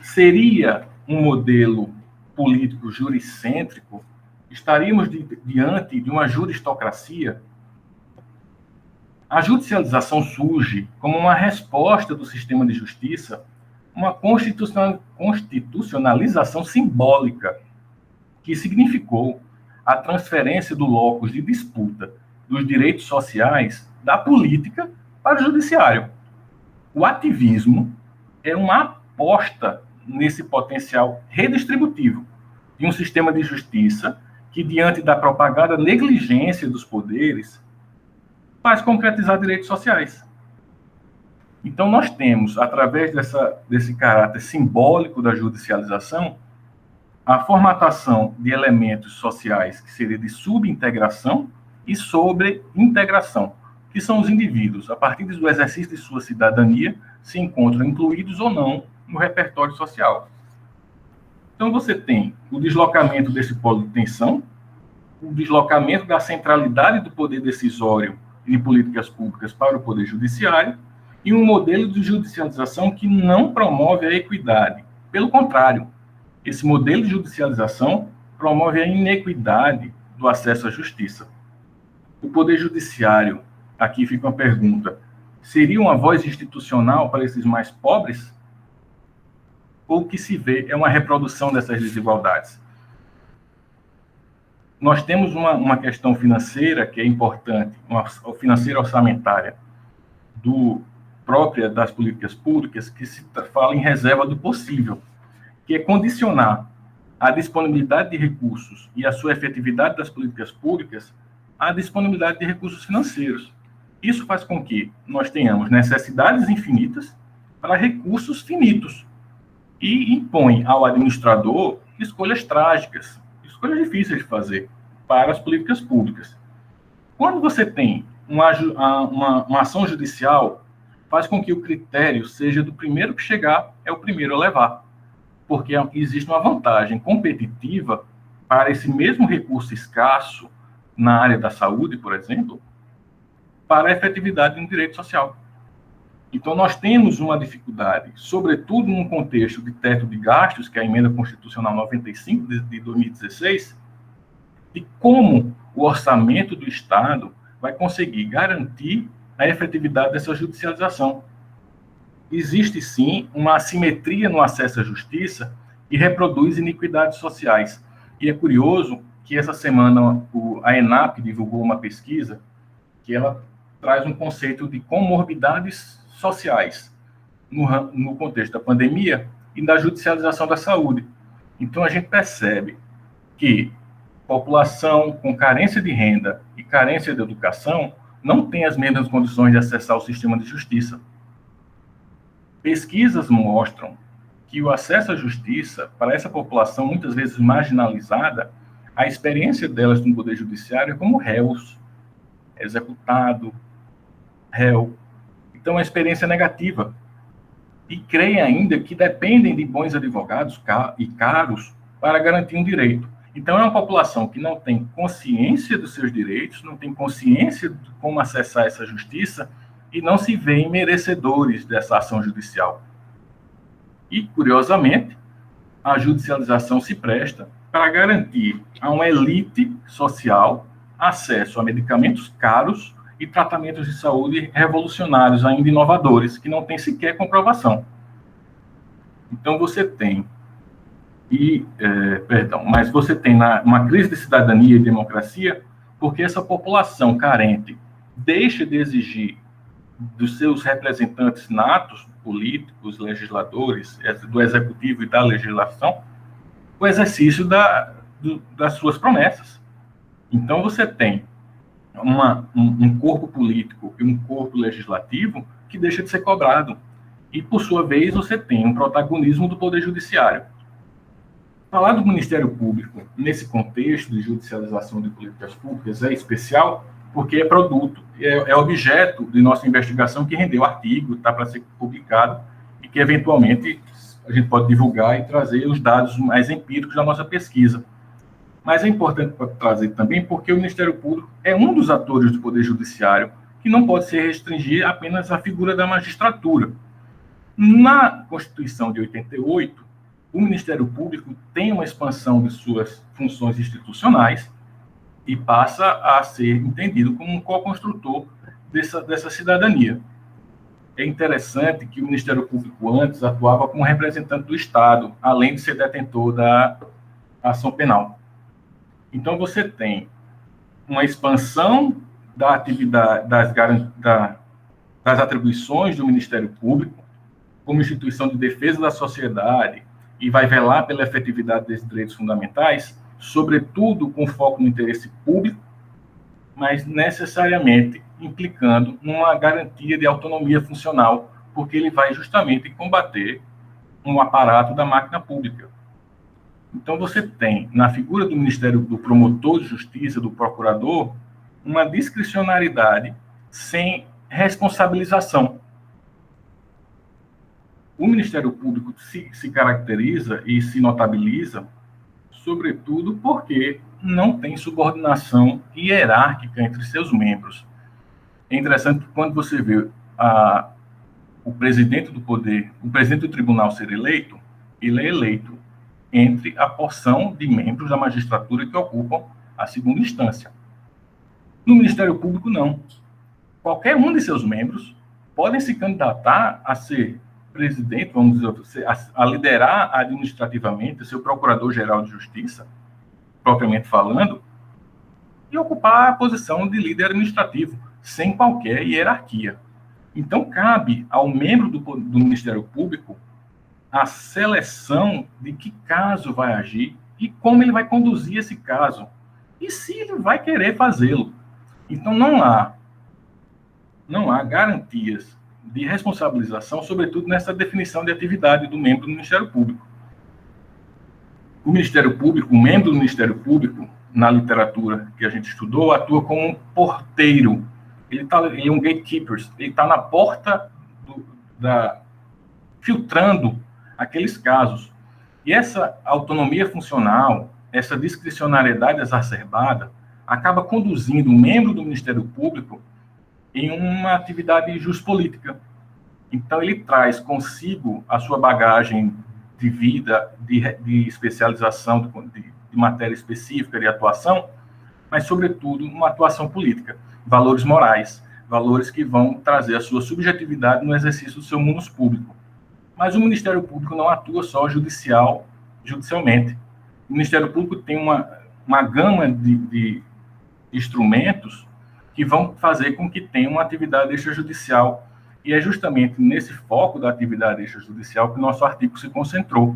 Seria um modelo político juricêntrico? Estaríamos diante de uma juristocracia? A judicialização surge como uma resposta do sistema de justiça, uma constitucionalização simbólica, que significou a transferência do locus de disputa dos direitos sociais da política para o judiciário. O ativismo é uma aposta nesse potencial redistributivo de um sistema de justiça que, diante da propagada negligência dos poderes, faz concretizar direitos sociais. Então, nós temos, através desse caráter simbólico da judicialização, a formatação de elementos sociais que seria de subintegração e sobreintegração, que são os indivíduos, a partir do exercício de sua cidadania, se encontram incluídos ou não no repertório social. Então, você tem o deslocamento desse polo de tensão, o deslocamento da centralidade do poder decisório e de políticas públicas para o poder judiciário, e um modelo de judicialização que não promove a equidade. Pelo contrário, esse modelo de judicialização promove a inequidade do acesso à justiça. O Poder Judiciário, aqui fica uma pergunta, seria uma voz institucional para esses mais pobres? Ou o que se vê é uma reprodução dessas desigualdades? Nós temos uma questão financeira que é importante, uma financeira orçamentária, própria das políticas públicas, que se fala em reserva do possível, que é condicionar a disponibilidade de recursos e a sua efetividade das políticas públicas à disponibilidade de recursos financeiros. Isso faz com que nós tenhamos necessidades infinitas para recursos finitos e impõe ao administrador escolhas trágicas, escolhas difíceis de fazer para as políticas públicas. Quando você tem uma ação judicial, faz com que o critério seja do primeiro que chegar é o primeiro a levar, porque existe uma vantagem competitiva para esse mesmo recurso escasso na área da saúde, por exemplo, para a efetividade de um direito social. Então, nós temos uma dificuldade, sobretudo num contexto de teto de gastos, que é a Emenda Constitucional 95 de 2016, de como o orçamento do Estado vai conseguir garantir a efetividade dessa judicialização. Existe, sim, uma assimetria no acesso à justiça que reproduz iniquidades sociais. E é curioso que essa semana a ENAP divulgou uma pesquisa que ela traz um conceito de comorbidades sociais no contexto da pandemia e da judicialização da saúde. Então, a gente percebe que população com carência de renda e carência de educação não tem as mesmas condições de acessar o sistema de justiça. Pesquisas mostram que o acesso à justiça, para essa população muitas vezes marginalizada, a experiência delas no Poder Judiciário é como réus, executado, réu. Então, é uma experiência negativa. E creem ainda que dependem de bons advogados e caros para garantir um direito. Então, é uma população que não tem consciência dos seus direitos, não tem consciência de como acessar essa justiça e não se veem merecedores dessa ação judicial. E, curiosamente, a judicialização se presta para garantir a uma elite social acesso a medicamentos caros e tratamentos de saúde revolucionários, ainda inovadores, que não têm sequer comprovação. Então, você tem mas você tem uma crise de cidadania e democracia porque essa população carente deixa de exigir dos seus representantes natos, políticos, legisladores, do executivo e da legislação, o exercício das suas promessas. Então, você tem um corpo político e um corpo legislativo que deixa de ser cobrado. E, por sua vez, você tem um protagonismo do Poder Judiciário. Falar do Ministério Público nesse contexto de judicialização de políticas públicas é especial porque é produto, é objeto de nossa investigação que rendeu artigo, está para ser publicado e que, eventualmente, a gente pode divulgar e trazer os dados mais empíricos da nossa pesquisa. Mas é importante trazer também porque o Ministério Público é um dos atores do Poder Judiciário que não pode se restringir apenas à figura da magistratura. Na Constituição de 88, o Ministério Público tem uma expansão de suas funções institucionais e passa a ser entendido como um co-construtor dessa cidadania. É interessante que o Ministério Público antes atuava como representante do Estado, além de ser detentor da ação penal. Então, você tem uma expansão da atividade, das atribuições do Ministério Público como instituição de defesa da sociedade e vai velar pela efetividade desses direitos fundamentais, sobretudo com foco no interesse público, mas necessariamente implicando numa garantia de autonomia funcional, porque ele vai justamente combater um aparato da máquina pública. Então, você tem, na figura do Ministério do Promotor de Justiça, do Procurador, uma discricionariedade sem responsabilização. O Ministério Público se caracteriza e se notabiliza, sobretudo porque não tem subordinação hierárquica entre seus membros. É interessante que quando você vê o presidente do poder, o presidente do tribunal ser eleito, ele é eleito entre a porção de membros da magistratura que ocupam a segunda instância. No Ministério Público, não. Qualquer um de seus membros podem se candidatar a ser presidente, vamos dizer, a liderar administrativamente o seu procurador-geral de justiça, propriamente falando, e ocupar a posição de líder administrativo, sem qualquer hierarquia. Então, cabe ao membro do Ministério Público a seleção de que caso vai agir e como ele vai conduzir esse caso, e se ele vai querer fazê-lo. Então, não há garantias de responsabilização, sobretudo nessa definição de atividade do membro do Ministério Público. O Ministério Público, o membro do Ministério Público, na literatura que a gente estudou, atua como um porteiro. Ele é um gatekeeper, ele está na porta filtrando aqueles casos. E essa autonomia funcional, essa discricionariedade exacerbada, acaba conduzindo o membro do Ministério Público em uma atividade juspolítica. Então, ele traz consigo a sua bagagem de vida, de especialização, de matéria específica, de atuação, mas, sobretudo, uma atuação política, valores morais, valores que vão trazer a sua subjetividade no exercício do seu munus público. Mas o Ministério Público não atua só judicialmente. O Ministério Público tem uma gama de instrumentos que vão fazer com que tenha uma atividade extrajudicial. E é justamente nesse foco da atividade extrajudicial que o nosso artigo se concentrou.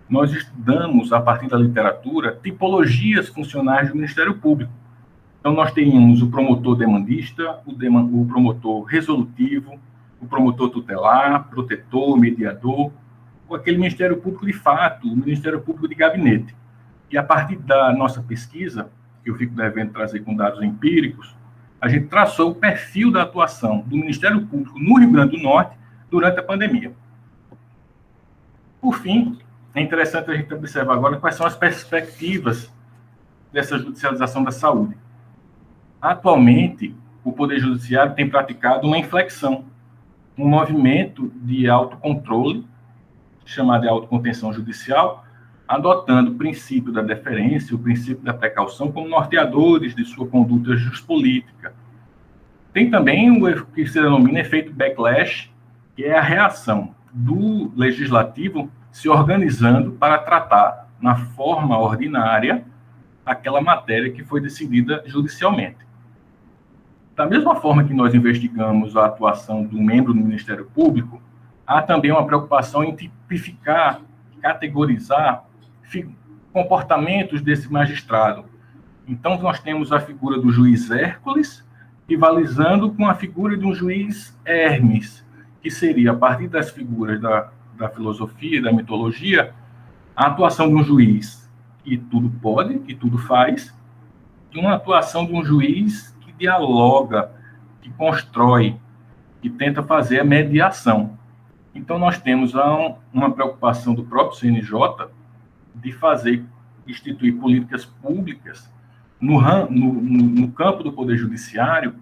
Nós estudamos, a partir da literatura, tipologias funcionais do Ministério Público. Então, nós temos o promotor demandista, o promotor resolutivo, o promotor tutelar, protetor, mediador, ou aquele Ministério Público de fato, o Ministério Público de gabinete. E a partir da nossa pesquisa, que eu fico devendo trazer com dados empíricos, a gente traçou o perfil da atuação do Ministério Público no Rio Grande do Norte durante a pandemia. Por fim, é interessante a gente observar agora quais são as perspectivas dessa judicialização da saúde. Atualmente, o Poder Judiciário tem praticado uma inflexão, um movimento de autocontrole, chamado de autocontenção judicial, adotando o princípio da deferência, o princípio da precaução como norteadores de sua conduta juspolítica. Tem também o que se denomina efeito backlash, que é a reação do legislativo se organizando para tratar, na forma ordinária, aquela matéria que foi decidida judicialmente. Da mesma forma que nós investigamos a atuação do membro do Ministério Público, há também uma preocupação em tipificar, categorizar comportamentos desse magistrado. Então, nós temos a figura do juiz Hércules, rivalizando com a figura de um juiz Hermes, que seria, a partir das figuras da filosofia e da mitologia, a atuação de um juiz que tudo pode, que tudo faz, e uma atuação de um juiz que dialoga, que constrói, que tenta fazer a mediação. Então, nós temos uma preocupação do próprio CNJ de instituir políticas públicas no campo do Poder Judiciário,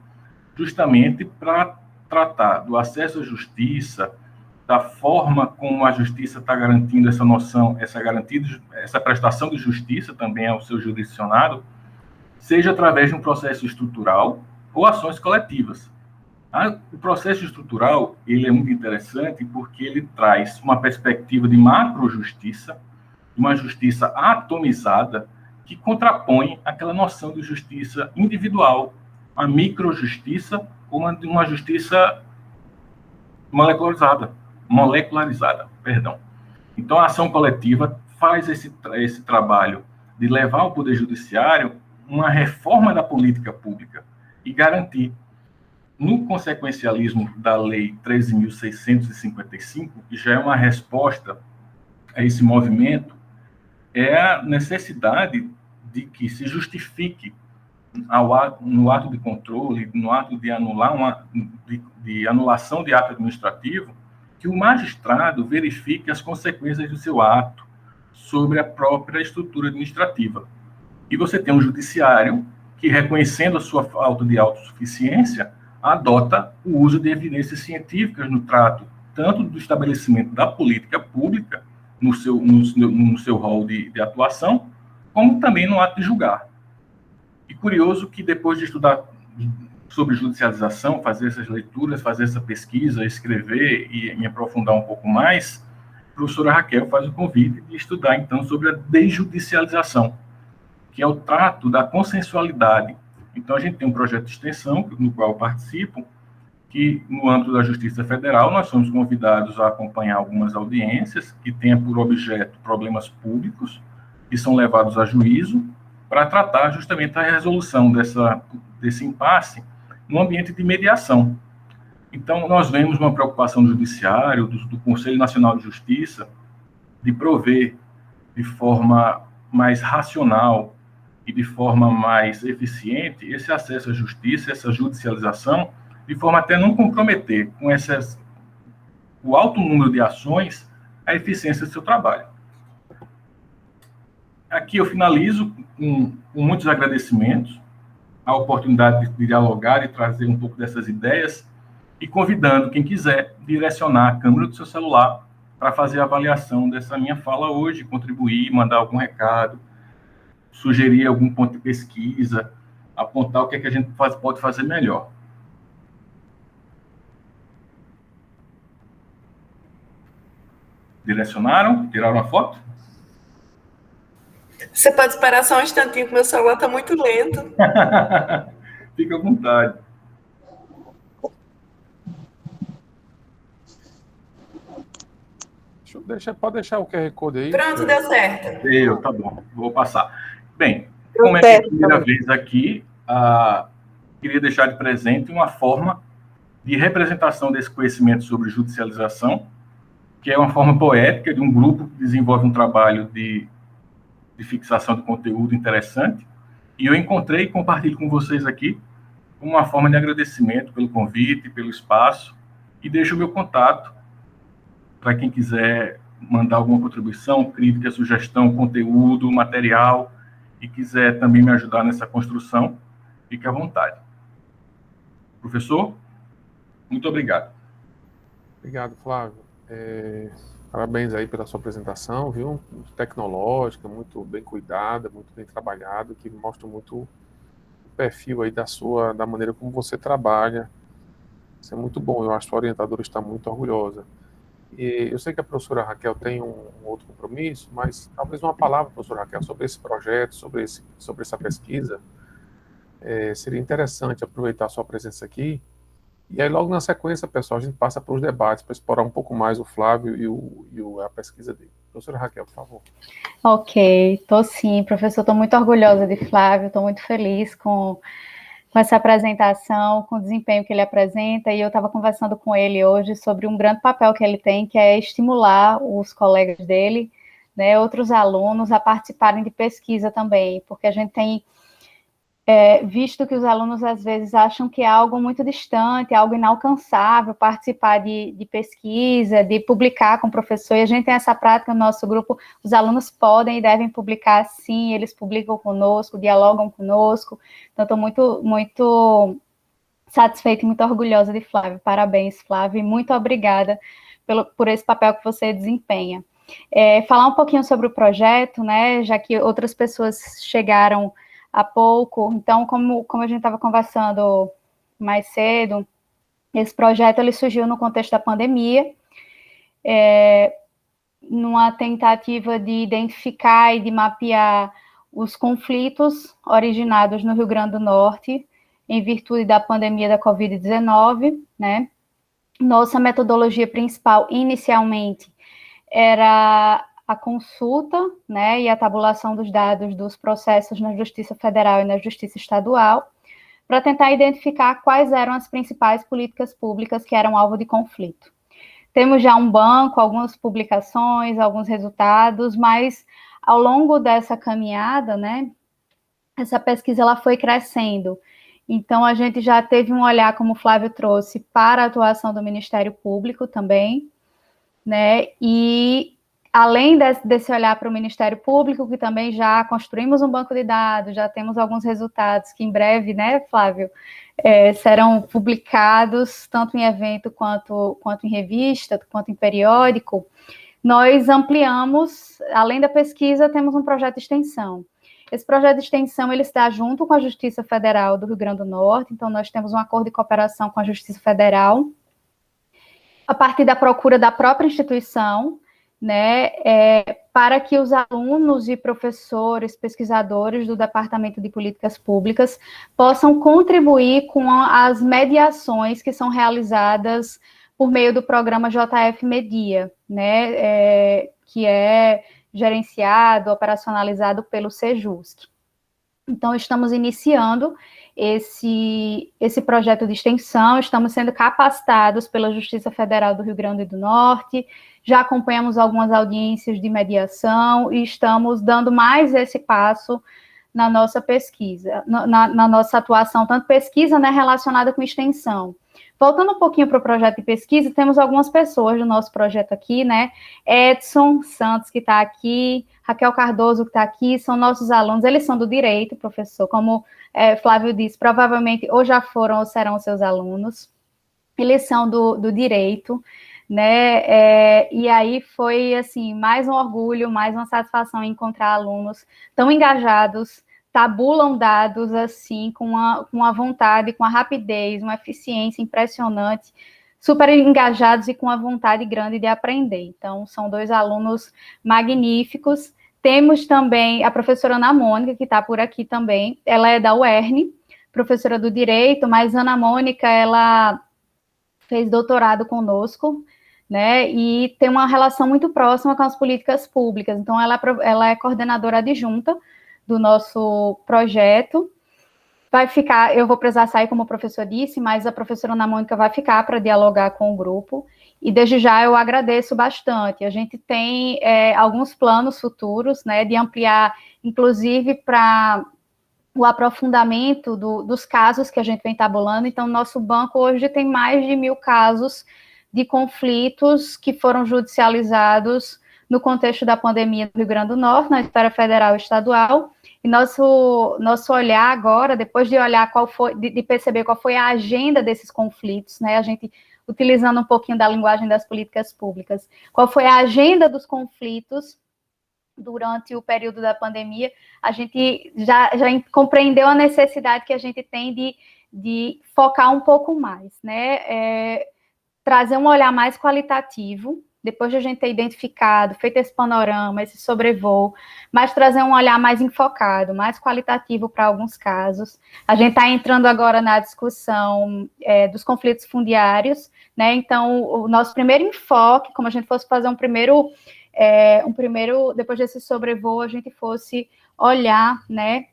justamente para tratar do acesso à justiça, da forma como a justiça está garantindo essa noção, essa prestação de justiça também ao seu jurisdicionado, seja através de um processo estrutural ou ações coletivas. O processo estrutural ele é muito interessante porque ele traz uma perspectiva de macrojustiça, uma justiça atomizada, que contrapõe aquela noção de justiça individual, a microjustiça ou uma justiça molecularizada. Então, a ação coletiva faz esse trabalho de levar ao Poder Judiciário uma reforma da política pública e garantir, no consequencialismo da Lei 13.655, que já é uma resposta a esse movimento, é a necessidade de que se justifique no ato de controle, no ato de de anulação de ato administrativo, que o magistrado verifique as consequências do seu ato sobre a própria estrutura administrativa. E você tem um judiciário que, reconhecendo a sua falta de autossuficiência, adota o uso de evidências científicas no trato, tanto do estabelecimento da política pública, no seu rol de atuação, como também no ato de julgar. E curioso que, depois de estudar sobre judicialização, fazer essas leituras, fazer essa pesquisa, escrever e me aprofundar um pouco mais, a professora Raquel faz o convite de estudar, então, sobre a desjudicialização, que é o trato da consensualidade. Então, a gente tem um projeto de extensão, no qual eu participo, que, no âmbito da Justiça Federal, nós somos convidados a acompanhar algumas audiências que tenham por objeto problemas públicos, que são levados a juízo para tratar justamente a resolução desse impasse no ambiente de mediação. Então, nós vemos uma preocupação do Judiciário, do Conselho Nacional de Justiça, de prover de forma mais racional e de forma mais eficiente esse acesso à justiça, essa judicialização, de forma até não comprometer com o alto número de ações a eficiência do seu trabalho. Aqui eu finalizo com muitos agradecimentos, a oportunidade de dialogar e trazer um pouco dessas ideias, e convidando quem quiser direcionar a câmera do seu celular para fazer a avaliação dessa minha fala hoje, contribuir, mandar algum recado, sugerir algum ponto de pesquisa, apontar o que é que a gente pode fazer melhor. Direcionaram? Tiraram a foto? Você pode esperar só um instantinho, que meu celular está muito lento. Fica à vontade. Pode deixar o QR Code aí. Pronto, deu certo. Tá bom, vou passar. Bem, como é a primeira vez aqui, queria deixar de presente uma forma de representação desse conhecimento sobre judicialização, que é uma forma poética de um grupo que desenvolve um trabalho de fixação de conteúdo interessante, e eu encontrei e compartilho com vocês aqui uma forma de agradecimento pelo convite, pelo espaço, e deixo o meu contato para quem quiser mandar alguma contribuição, crítica, sugestão, conteúdo, material, e quiser também me ajudar nessa construção, fique à vontade. Professor, muito obrigado. Obrigado, Flávio. Parabéns aí pela sua apresentação, viu? Muito tecnológica, muito bem cuidada, muito bem trabalhada, que mostra muito o perfil aí da maneira como você trabalha. Isso é muito bom, eu acho que a orientadora está muito orgulhosa. E eu sei que a professora Raquel tem um outro compromisso, mas talvez uma palavra, professora Raquel, sobre esse projeto, sobre essa pesquisa. Seria interessante aproveitar a sua presença aqui. E aí, logo na sequência, pessoal, a gente passa para os debates, para explorar um pouco mais o Flávio e a pesquisa dele. Professora Raquel, por favor. Ok, estou sim, professor, estou muito orgulhosa de Flávio, estou muito feliz com essa apresentação, com o desempenho que ele apresenta, e eu estava conversando com ele hoje sobre um grande papel que ele tem, que é estimular os colegas dele, né, outros alunos, a participarem de pesquisa também, porque a gente tem visto que os alunos, às vezes, acham que é algo muito distante, algo inalcançável, participar de pesquisa, de publicar com o professor, e a gente tem essa prática no nosso grupo, os alunos podem e devem publicar, sim, eles publicam conosco, dialogam conosco, então estou muito, muito satisfeita e muito orgulhosa de Flávio. Parabéns, Flávio, e muito obrigada por esse papel que você desempenha. Falar um pouquinho sobre o projeto, né, já que outras pessoas chegaram há pouco, então, como a gente estava conversando mais cedo, esse projeto ele surgiu no contexto da pandemia, numa tentativa de identificar e de mapear os conflitos originados no Rio Grande do Norte, em virtude da pandemia da Covid-19, né? Nossa metodologia principal, inicialmente, era a consulta, né, e a tabulação dos dados dos processos na Justiça Federal e na Justiça Estadual, para tentar identificar quais eram as principais políticas públicas que eram alvo de conflito. Temos já um banco, algumas publicações, alguns resultados, mas ao longo dessa caminhada, né, essa pesquisa ela foi crescendo. Então, a gente já teve um olhar, como o Flávio trouxe, para a atuação do Ministério Público também, né, e além desse olhar para o Ministério Público, que também já construímos um banco de dados, já temos alguns resultados que em breve, né, Flávio, serão publicados, tanto em evento quanto em revista, quanto em periódico, nós ampliamos, além da pesquisa, temos um projeto de extensão. Esse projeto de extensão, ele está junto com a Justiça Federal do Rio Grande do Norte, então nós temos um acordo de cooperação com a Justiça Federal, a partir da procura da própria instituição, né, para que os alunos e professores, pesquisadores do Departamento de Políticas Públicas possam contribuir com as mediações que são realizadas por meio do programa JF Media, né, que é gerenciado, operacionalizado pelo Sejusc. Então, estamos iniciando esse projeto de extensão, estamos sendo capacitados pela Justiça Federal do Rio Grande do Norte, já acompanhamos algumas audiências de mediação e estamos dando mais esse passo na nossa pesquisa, na nossa atuação, tanto pesquisa, né, relacionada com extensão. Voltando um pouquinho para o projeto de pesquisa, temos algumas pessoas do nosso projeto aqui, né? Edson Santos, que está aqui, Raquel Cardoso, que está aqui, são nossos alunos, eles são do direito, professor, como Flávio disse, provavelmente ou já foram ou serão seus alunos, eles são do direito, né? E aí foi, assim, mais um orgulho, mais uma satisfação encontrar alunos tão engajados, tabulam dados assim, com uma vontade, com a rapidez, uma eficiência impressionante, super engajados e com uma vontade grande de aprender. Então, são 2 alunos magníficos. Temos também a professora Ana Mônica, que está por aqui também, ela é da UERN, professora do Direito, mas Ana Mônica, ela fez doutorado conosco, né, e tem uma relação muito próxima com as políticas públicas. Então, ela é coordenadora adjunta do nosso projeto. Vai ficar, eu vou precisar sair, como o professor disse, mas a professora Ana Mônica vai ficar para dialogar com o grupo, e desde já eu agradeço bastante. A gente tem alguns planos futuros, né, de ampliar, inclusive, para o aprofundamento dos casos que a gente vem tabulando. Então, nosso banco hoje tem mais de 1.000 casos de conflitos que foram judicializados no contexto da pandemia do Rio Grande do Norte, na esfera federal e estadual. E nosso olhar agora, depois de olhar de perceber qual foi a agenda desses conflitos, né, a gente utilizando um pouquinho da linguagem das políticas públicas, qual foi a agenda dos conflitos durante o período da pandemia, a gente já compreendeu a necessidade que a gente tem de focar um pouco mais, né, trazer um olhar mais qualitativo, depois de a gente ter identificado, feito esse panorama, esse sobrevoo, mas trazer um olhar mais enfocado, mais qualitativo para alguns casos. A gente está entrando agora na discussão dos conflitos fundiários, né? Então, o nosso primeiro enfoque, como a gente fosse fazer um primeiro, depois desse sobrevoo, a gente fosse olhar, né,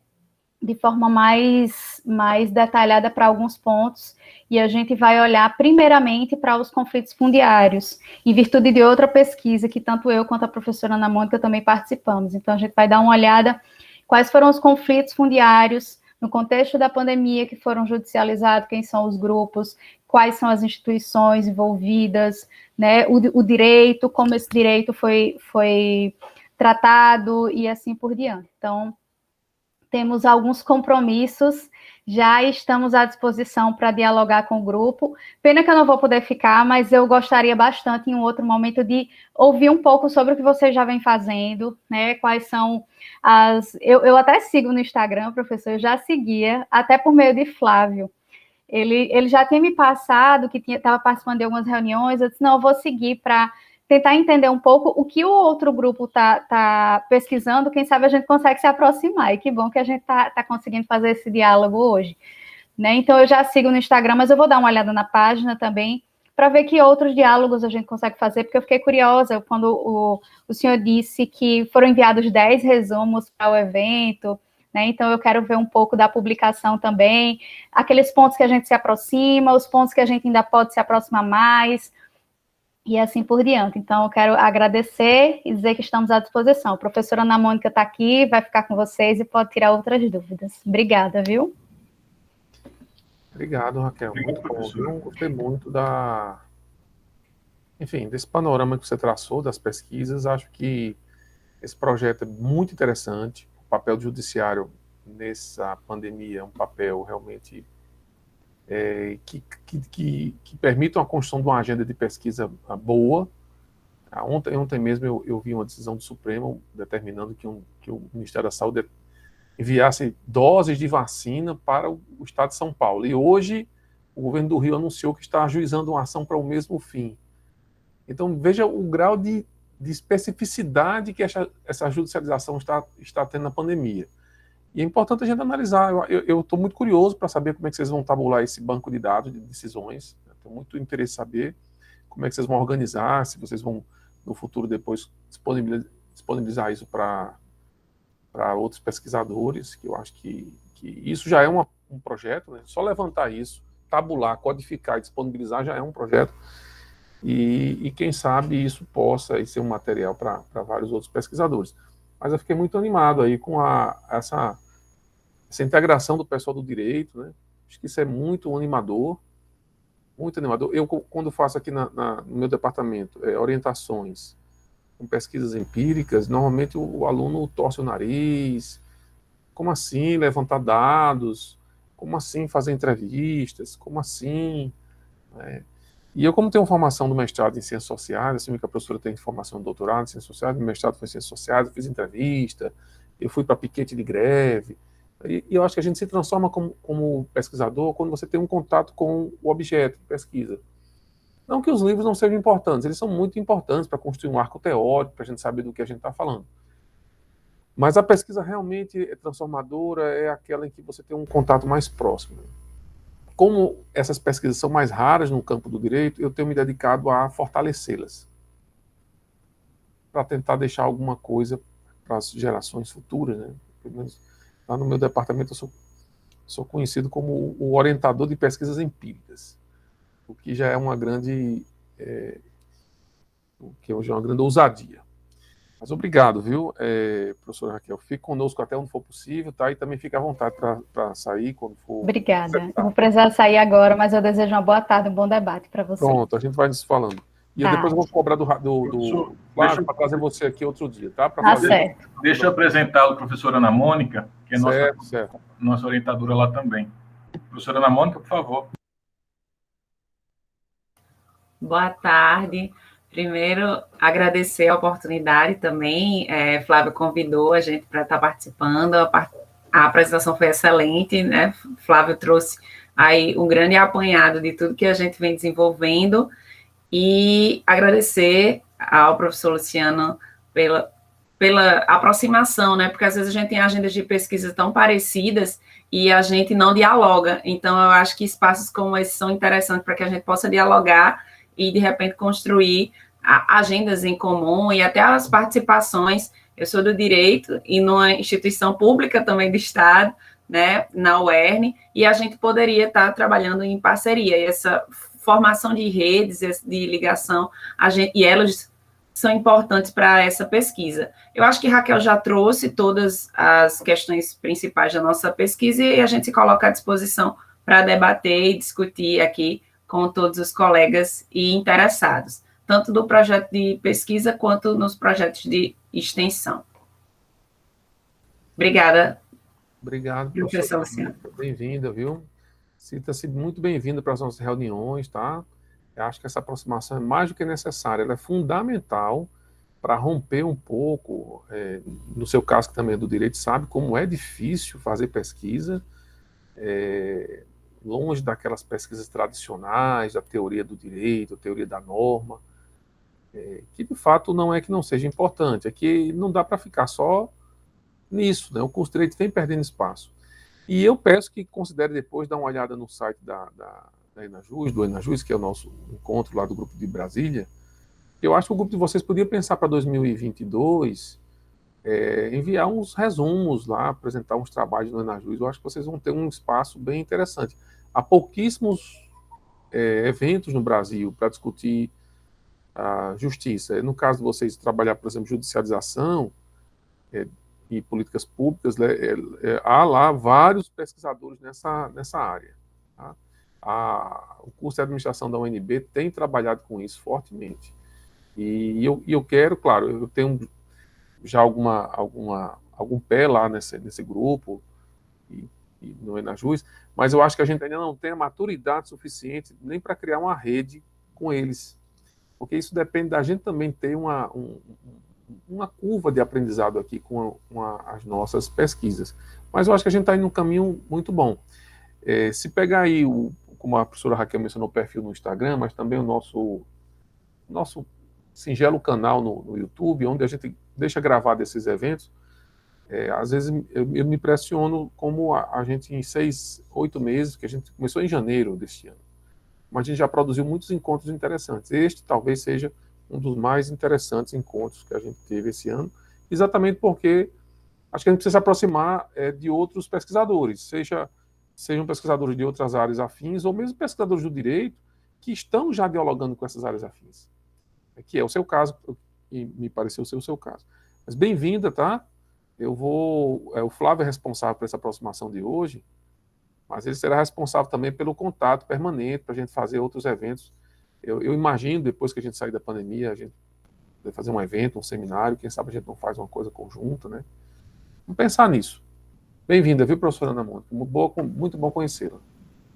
de forma mais detalhada para alguns pontos, e a gente vai olhar primeiramente para os conflitos fundiários, em virtude de outra pesquisa que tanto eu quanto a professora Ana Mônica também participamos. Então, a gente vai dar uma olhada quais foram os conflitos fundiários no contexto da pandemia que foram judicializados, quem são os grupos, quais são as instituições envolvidas, né, o direito, como esse direito foi tratado e assim por diante. Então, temos alguns compromissos, já estamos à disposição para dialogar com o grupo. Pena que eu não vou poder ficar, mas eu gostaria bastante, em um outro momento, de ouvir um pouco sobre o que vocês já vem fazendo, né? Quais são as... Eu até sigo no Instagram, professor, eu já seguia, até por meio de Flávio. Ele já tinha me passado, que estava participando de algumas reuniões, eu disse, não, eu vou seguir para tentar entender um pouco o que o outro grupo está pesquisando, quem sabe a gente consegue se aproximar, e que bom que a gente está conseguindo fazer esse diálogo hoje, né? Então, eu já sigo no Instagram, mas eu vou dar uma olhada na página também, para ver que outros diálogos a gente consegue fazer, porque eu fiquei curiosa quando o senhor disse que foram enviados 10 resumos para o evento, né? Então, eu quero ver um pouco da publicação também, aqueles pontos que a gente se aproxima, os pontos que a gente ainda pode se aproximar mais, e assim por diante. Então, eu quero agradecer e dizer que estamos à disposição. A professora Ana Mônica está aqui, vai ficar com vocês e pode tirar outras dúvidas. Obrigada, viu? Obrigado, Raquel. Muito bom, viu? Gostei muito desse panorama que você traçou, das pesquisas. Acho que esse projeto é muito interessante. O papel do judiciário nessa pandemia é um papel realmente que permitam a construção de uma agenda de pesquisa boa. Ontem mesmo eu vi uma decisão do Supremo determinando que o Ministério da Saúde enviasse doses de vacina para o Estado de São Paulo. E hoje o governo do Rio anunciou que está ajuizando uma ação para o mesmo fim. Então, veja o grau de especificidade que essa judicialização está tendo na pandemia. E é importante a gente analisar. Eu estou muito curioso para saber como é que vocês vão tabular esse banco de dados de decisões. Tenho muito interesse em saber como é que vocês vão organizar, se vocês vão, no futuro, depois disponibilizar isso para outros pesquisadores, que eu acho que isso já é um projeto, né? Só levantar isso, tabular, codificar e disponibilizar já é um projeto, e quem sabe isso possa ser um material para vários outros pesquisadores. Mas eu fiquei muito animado aí com essa integração do pessoal do direito, né? Acho que isso é muito animador, muito animador. Eu, quando faço aqui no meu departamento orientações com pesquisas empíricas, normalmente o aluno torce o nariz. Como assim levantar dados? Como assim fazer entrevistas? Como assim? E eu, como tenho formação do mestrado em ciências sociais, assim que a professora tem formação de doutorado em ciências sociais, meu mestrado foi em ciências sociais, eu fiz entrevista, eu fui para piquete de greve, e eu acho que a gente se transforma como pesquisador quando você tem um contato com o objeto de pesquisa. Não que os livros não sejam importantes, eles são muito importantes para construir um arco teórico, para a gente saber do que a gente está falando. Mas a pesquisa realmente transformadora é aquela em que você tem um contato mais próximo. Como essas pesquisas são mais raras no campo do direito, eu tenho me dedicado a fortalecê-las, para tentar deixar alguma coisa para as gerações futuras, né? Pelo menos lá no meu departamento eu sou conhecido como o orientador de pesquisas empíricas, o que já é uma grande ousadia. Mas obrigado, viu, professora Raquel? Fique conosco até onde for possível, tá? E também fique à vontade para sair quando for. Obrigada. Eu vou precisar sair agora, mas eu desejo uma boa tarde, um bom debate para você. Pronto, a gente vai nos falando. E depois eu vou cobrar do Flávio para trazer você aqui outro dia, tá? Certo. Deixa eu apresentá-lo, a professora Ana Mônica, que é certo. Nossa orientadora lá também. Professora Ana Mônica, por favor. Boa tarde. Primeiro, agradecer a oportunidade também. Flávio convidou a gente para estar participando. A apresentação foi excelente, né? Flávio trouxe aí um grande apanhado de tudo que a gente vem desenvolvendo. E agradecer ao professor Luciano pela aproximação, né? Porque às vezes a gente tem agendas de pesquisa tão parecidas e a gente não dialoga. Então, eu acho que espaços como esse são interessantes para que a gente possa dialogar e, de repente, construir agendas em comum e até as participações. Eu sou do direito e numa instituição pública também do Estado, né, na UERN, e a gente poderia estar trabalhando em parceria. E essa formação de redes, de ligação, e elas são importantes para essa pesquisa. Eu acho que Raquel já trouxe todas as questões principais da nossa pesquisa e a gente se coloca à disposição para debater e discutir aqui com todos os colegas e interessados, tanto do projeto de pesquisa quanto nos projetos de extensão. Obrigada. Obrigado, professor Luciano. Bem-vinda, viu? Sinta-se muito bem-vinda para as nossas reuniões, tá? Eu acho que essa aproximação é mais do que necessária, ela é fundamental para romper um pouco, no seu caso que também é do direito, sabe como é difícil fazer pesquisa, longe daquelas pesquisas tradicionais, da teoria do direito, teoria da norma, que de fato não é que não seja importante, é que não dá para ficar só nisso, né? O curso de direito vem perdendo espaço. E eu peço que considere depois dar uma olhada no site da Enajus, do Enajus, que é o nosso encontro lá do grupo de Brasília. Eu acho que o grupo de vocês podia pensar para 2022, enviar uns resumos lá, apresentar uns trabalhos no Enajus. Eu acho que vocês vão ter um espaço bem interessante. Há pouquíssimos eventos no Brasil para discutir a justiça. No caso de vocês trabalhar, por exemplo, judicialização e políticas públicas, há lá vários pesquisadores nessa área. Tá? O curso de administração da UNB tem trabalhado com isso fortemente. E eu quero, claro, eu tenho já algum pé lá nesse grupo, e no Enajus, mas eu acho que a gente ainda não tem a maturidade suficiente nem para criar uma rede com eles. Porque isso depende da gente também ter uma curva de aprendizado aqui com as nossas pesquisas. Mas eu acho que a gente está indo num caminho muito bom. Se pegar aí, como a professora Raquel mencionou, o perfil no Instagram, mas também o nosso singelo canal no YouTube, onde a gente deixa gravado esses eventos, às vezes eu me impressiono como a gente, em 6, 8 meses, que a gente começou em janeiro deste ano, mas a gente já produziu muitos encontros interessantes. Este talvez seja um dos mais interessantes encontros que a gente teve esse ano, exatamente porque acho que a gente precisa se aproximar de outros pesquisadores, sejam pesquisadores de outras áreas afins, ou mesmo pesquisadores do direito, que estão já dialogando com essas áreas afins. Que é o seu caso, e me pareceu ser o seu caso. Mas bem-vinda, tá? O Flávio é responsável por essa aproximação de hoje, mas ele será responsável também pelo contato permanente para a gente fazer outros eventos. Eu imagino, depois que a gente sair da pandemia, a gente vai fazer um evento, um seminário, quem sabe a gente não faz uma coisa conjunta, né? Vamos pensar nisso. Bem-vinda, viu, professora Ana Mônica? Muito bom conhecê-la.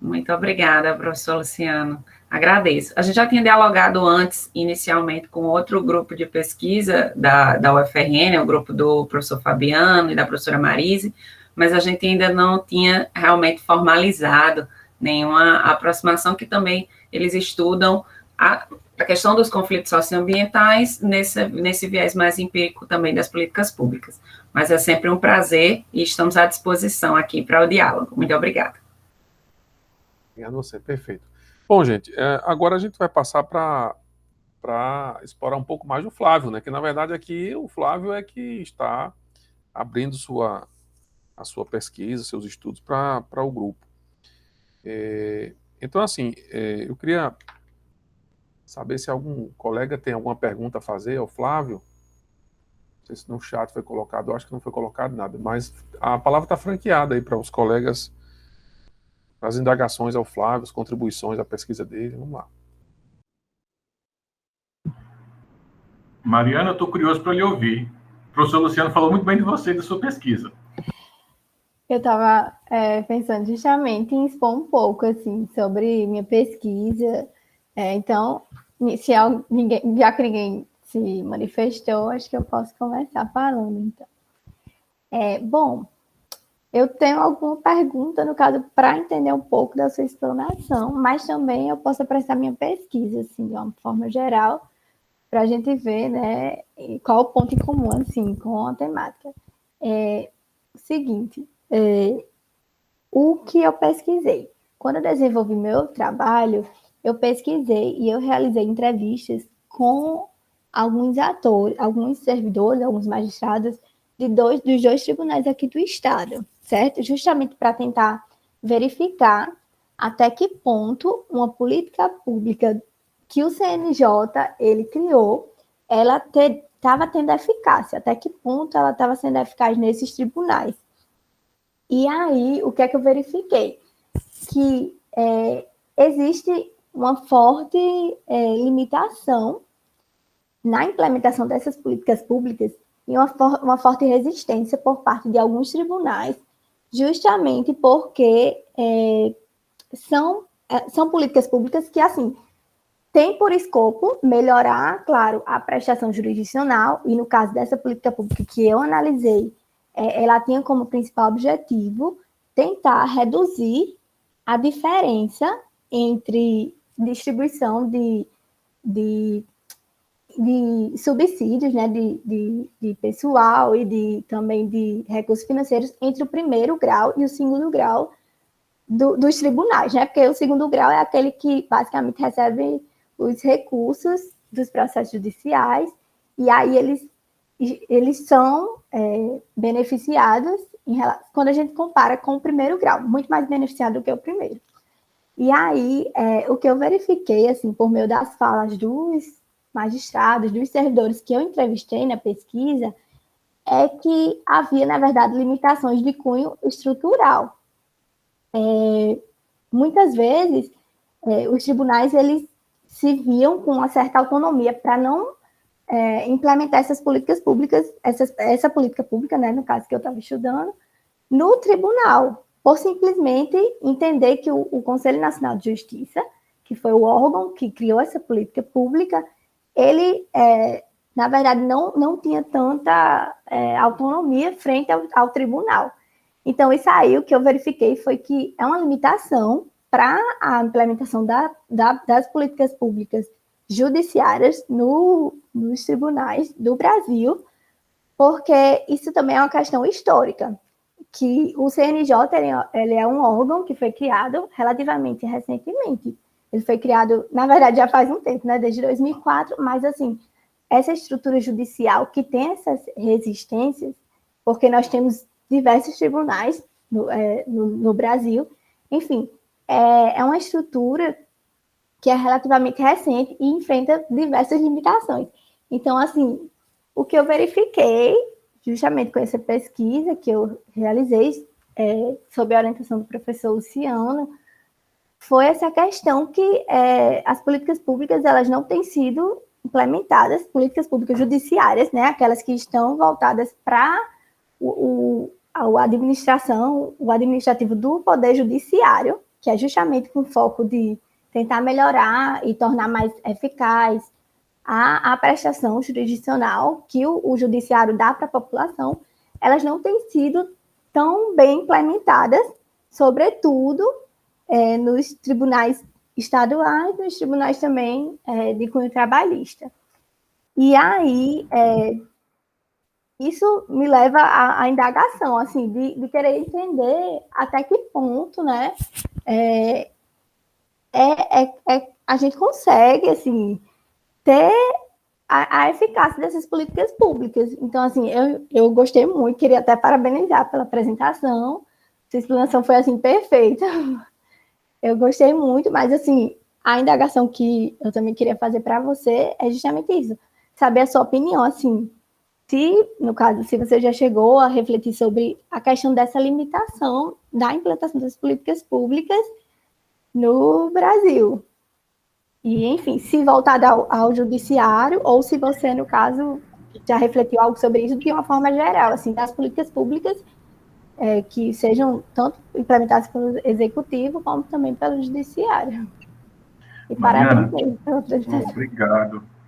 Muito obrigada, professor Luciano. Agradeço. A gente já tinha dialogado antes, inicialmente, com outro grupo de pesquisa da UFRN, o grupo do professor Fabiano e da professora Marise, mas a gente ainda não tinha realmente formalizado nenhuma aproximação, que também eles estudam a questão dos conflitos socioambientais nesse viés mais empírico também das políticas públicas. Mas é sempre um prazer e estamos à disposição aqui para o diálogo. Muito obrigada. Obrigado a você, perfeito. Bom, gente, agora a gente vai passar para explorar um pouco mais o Flávio, né? Que na verdade aqui o Flávio é que está abrindo a sua pesquisa, seus estudos para o grupo. Então, assim, eu queria saber se algum colega tem alguma pergunta a fazer ao Flávio. Não sei se no chat foi colocado, eu acho que não foi colocado nada, mas a palavra está franqueada aí para os colegas, as indagações ao Flávio, as contribuições à pesquisa dele. Vamos lá. Mariana, eu estou curioso para lhe ouvir. O professor Luciano falou muito bem de você e da sua pesquisa. Eu estava pensando justamente em expor um pouco assim, sobre minha pesquisa. Então, já que ninguém se manifestou, acho que eu posso começar falando. Então. Bom, eu tenho alguma pergunta, no caso, para entender um pouco da sua explanação, mas também eu posso apresentar minha pesquisa, assim, de uma forma geral, para a gente ver, né, qual o ponto em comum, assim, com a temática. Seguinte, o que eu pesquisei? Quando eu desenvolvi meu trabalho, eu pesquisei e eu realizei entrevistas com alguns atores, alguns servidores, alguns magistrados dos dois tribunais aqui do estado, certo? Justamente para tentar verificar até que ponto uma política pública que o CNJ ele criou, ela estava tendo eficácia, até que ponto ela estava sendo eficaz nesses tribunais. E aí, o que é que eu verifiquei? Que existe uma forte limitação na implementação dessas políticas públicas e uma forte resistência por parte de alguns tribunais, justamente porque são políticas públicas que, assim, têm por escopo melhorar, claro, a prestação jurisdicional, e no caso dessa política pública que eu analisei, ela tinha como principal objetivo tentar reduzir a diferença entre distribuição de subsídios, né, de pessoal e também de recursos financeiros entre o primeiro grau e o segundo grau dos tribunais, né? Porque o segundo grau é aquele que basicamente recebe os recursos dos processos judiciais, e aí eles são beneficiados quando a gente compara com o primeiro grau, muito mais beneficiado do que o primeiro. E aí, o que eu verifiquei, assim, por meio das falas dos magistrados, dos servidores que eu entrevistei na pesquisa, é que havia, na verdade, limitações de cunho estrutural. Muitas vezes, os tribunais eles se viam com uma certa autonomia para não implementar essas políticas públicas, essa política pública, né, no caso que eu estava estudando, no tribunal, por simplesmente entender que o Conselho Nacional de Justiça, que foi o órgão que criou essa política pública, ele, na verdade, não tinha tanta autonomia frente ao tribunal. Então, isso aí, o que eu verifiquei foi que é uma limitação para a implementação das políticas públicas judiciárias nos tribunais do Brasil, porque isso também é uma questão histórica, que o CNJ ele é um órgão que foi criado relativamente recentemente. Ele foi criado, na verdade, já faz um tempo, né, desde 2004, mas, assim, essa estrutura judicial que tem essas resistências, porque nós temos diversos tribunais no Brasil, enfim, é uma estrutura que é relativamente recente e enfrenta diversas limitações. Então, assim, o que eu verifiquei, justamente com essa pesquisa que eu realizei, sob a orientação do professor Luciano, foi essa questão que as políticas públicas elas não têm sido implementadas, políticas públicas judiciárias, né, aquelas que estão voltadas para a administração, o administrativo do Poder Judiciário, que é justamente com foco de tentar melhorar e tornar mais eficaz a prestação jurisdicional que o judiciário dá para a população, elas não têm sido tão bem implementadas, sobretudo nos tribunais estaduais, nos tribunais também de cunho trabalhista. E aí, isso me leva à indagação, assim, de querer entender até que ponto, né, a gente consegue, assim, ter a eficácia dessas políticas públicas. Então, assim, eu gostei muito, queria até parabenizar pela apresentação, sua explanação foi, assim, perfeita. Eu gostei muito, mas, assim, a indagação que eu também queria fazer para você é justamente isso, saber a sua opinião, assim, no caso, se você já chegou a refletir sobre a questão dessa limitação da implantação das políticas públicas no Brasil. E, enfim, se voltada ao judiciário, ou se você, no caso, já refletiu algo sobre isso de uma forma geral, assim, das políticas públicas que sejam tanto implementadas pelo executivo como também pelo judiciário. E Mariana, parabéns pela apresentação.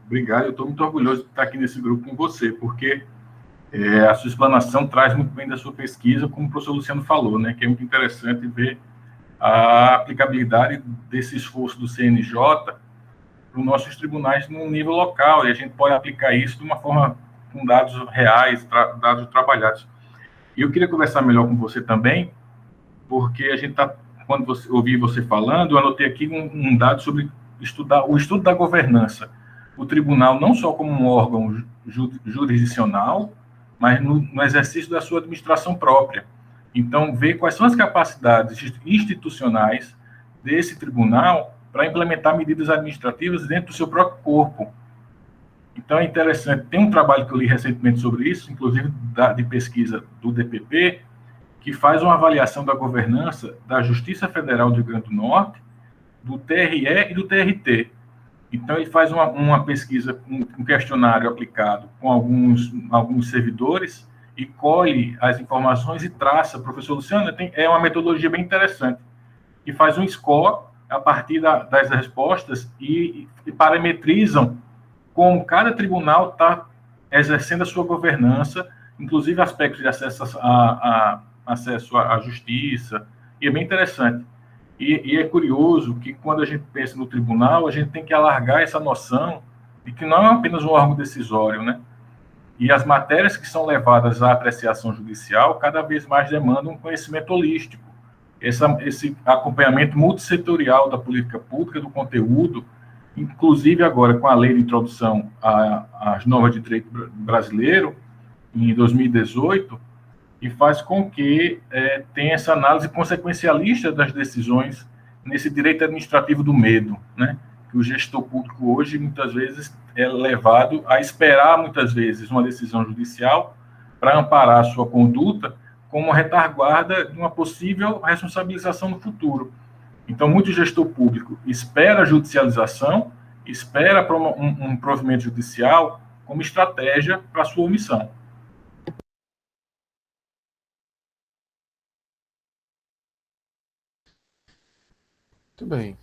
Obrigado. Eu estou muito orgulhoso de estar aqui nesse grupo com você, porque a sua explanação traz muito bem da sua pesquisa, como o professor Luciano falou, né, que é muito interessante ver a aplicabilidade desse esforço do CNJ para os nossos tribunais no nível local, e a gente pode aplicar isso de uma forma com dados reais, dados trabalhados. E eu queria conversar melhor com você também, porque a gente está, quando ouvi você falando, eu anotei aqui um dado sobre o estudo da governança. O tribunal não só como um órgão jurisdicional, mas no exercício da sua administração própria. Então, ver quais são as capacidades institucionais desse tribunal para implementar medidas administrativas dentro do seu próprio corpo. Então, é interessante. Tem um trabalho que eu li recentemente sobre isso, inclusive de pesquisa do DPP, que faz uma avaliação da governança da Justiça Federal do Rio Grande do Norte, do TRE e do TRT. Então, ele faz uma pesquisa, um questionário aplicado com alguns servidores e colhe as informações e traça. Professor Luciano, é uma metodologia bem interessante, que faz um score a partir das respostas e parametrizam como cada tribunal está exercendo a sua governança, inclusive aspectos de acesso à justiça, e é bem interessante. E é curioso que, quando a gente pensa no tribunal, a gente tem que alargar essa noção de que não é apenas um órgão decisório, né? E as matérias que são levadas à apreciação judicial cada vez mais demandam um conhecimento holístico, esse acompanhamento multissetorial da política pública, do conteúdo, inclusive agora com a lei de introdução às normas de direito brasileiro, em 2018, e faz com que tenha essa análise consequencialista das decisões nesse direito administrativo do medo, né? Que o gestor público hoje, muitas vezes, é levado a esperar, muitas vezes, uma decisão judicial para amparar a sua conduta como retaguarda de uma possível responsabilização no futuro. Então, muito gestor público espera a judicialização, espera um provimento judicial como estratégia para a sua omissão. Muito bem.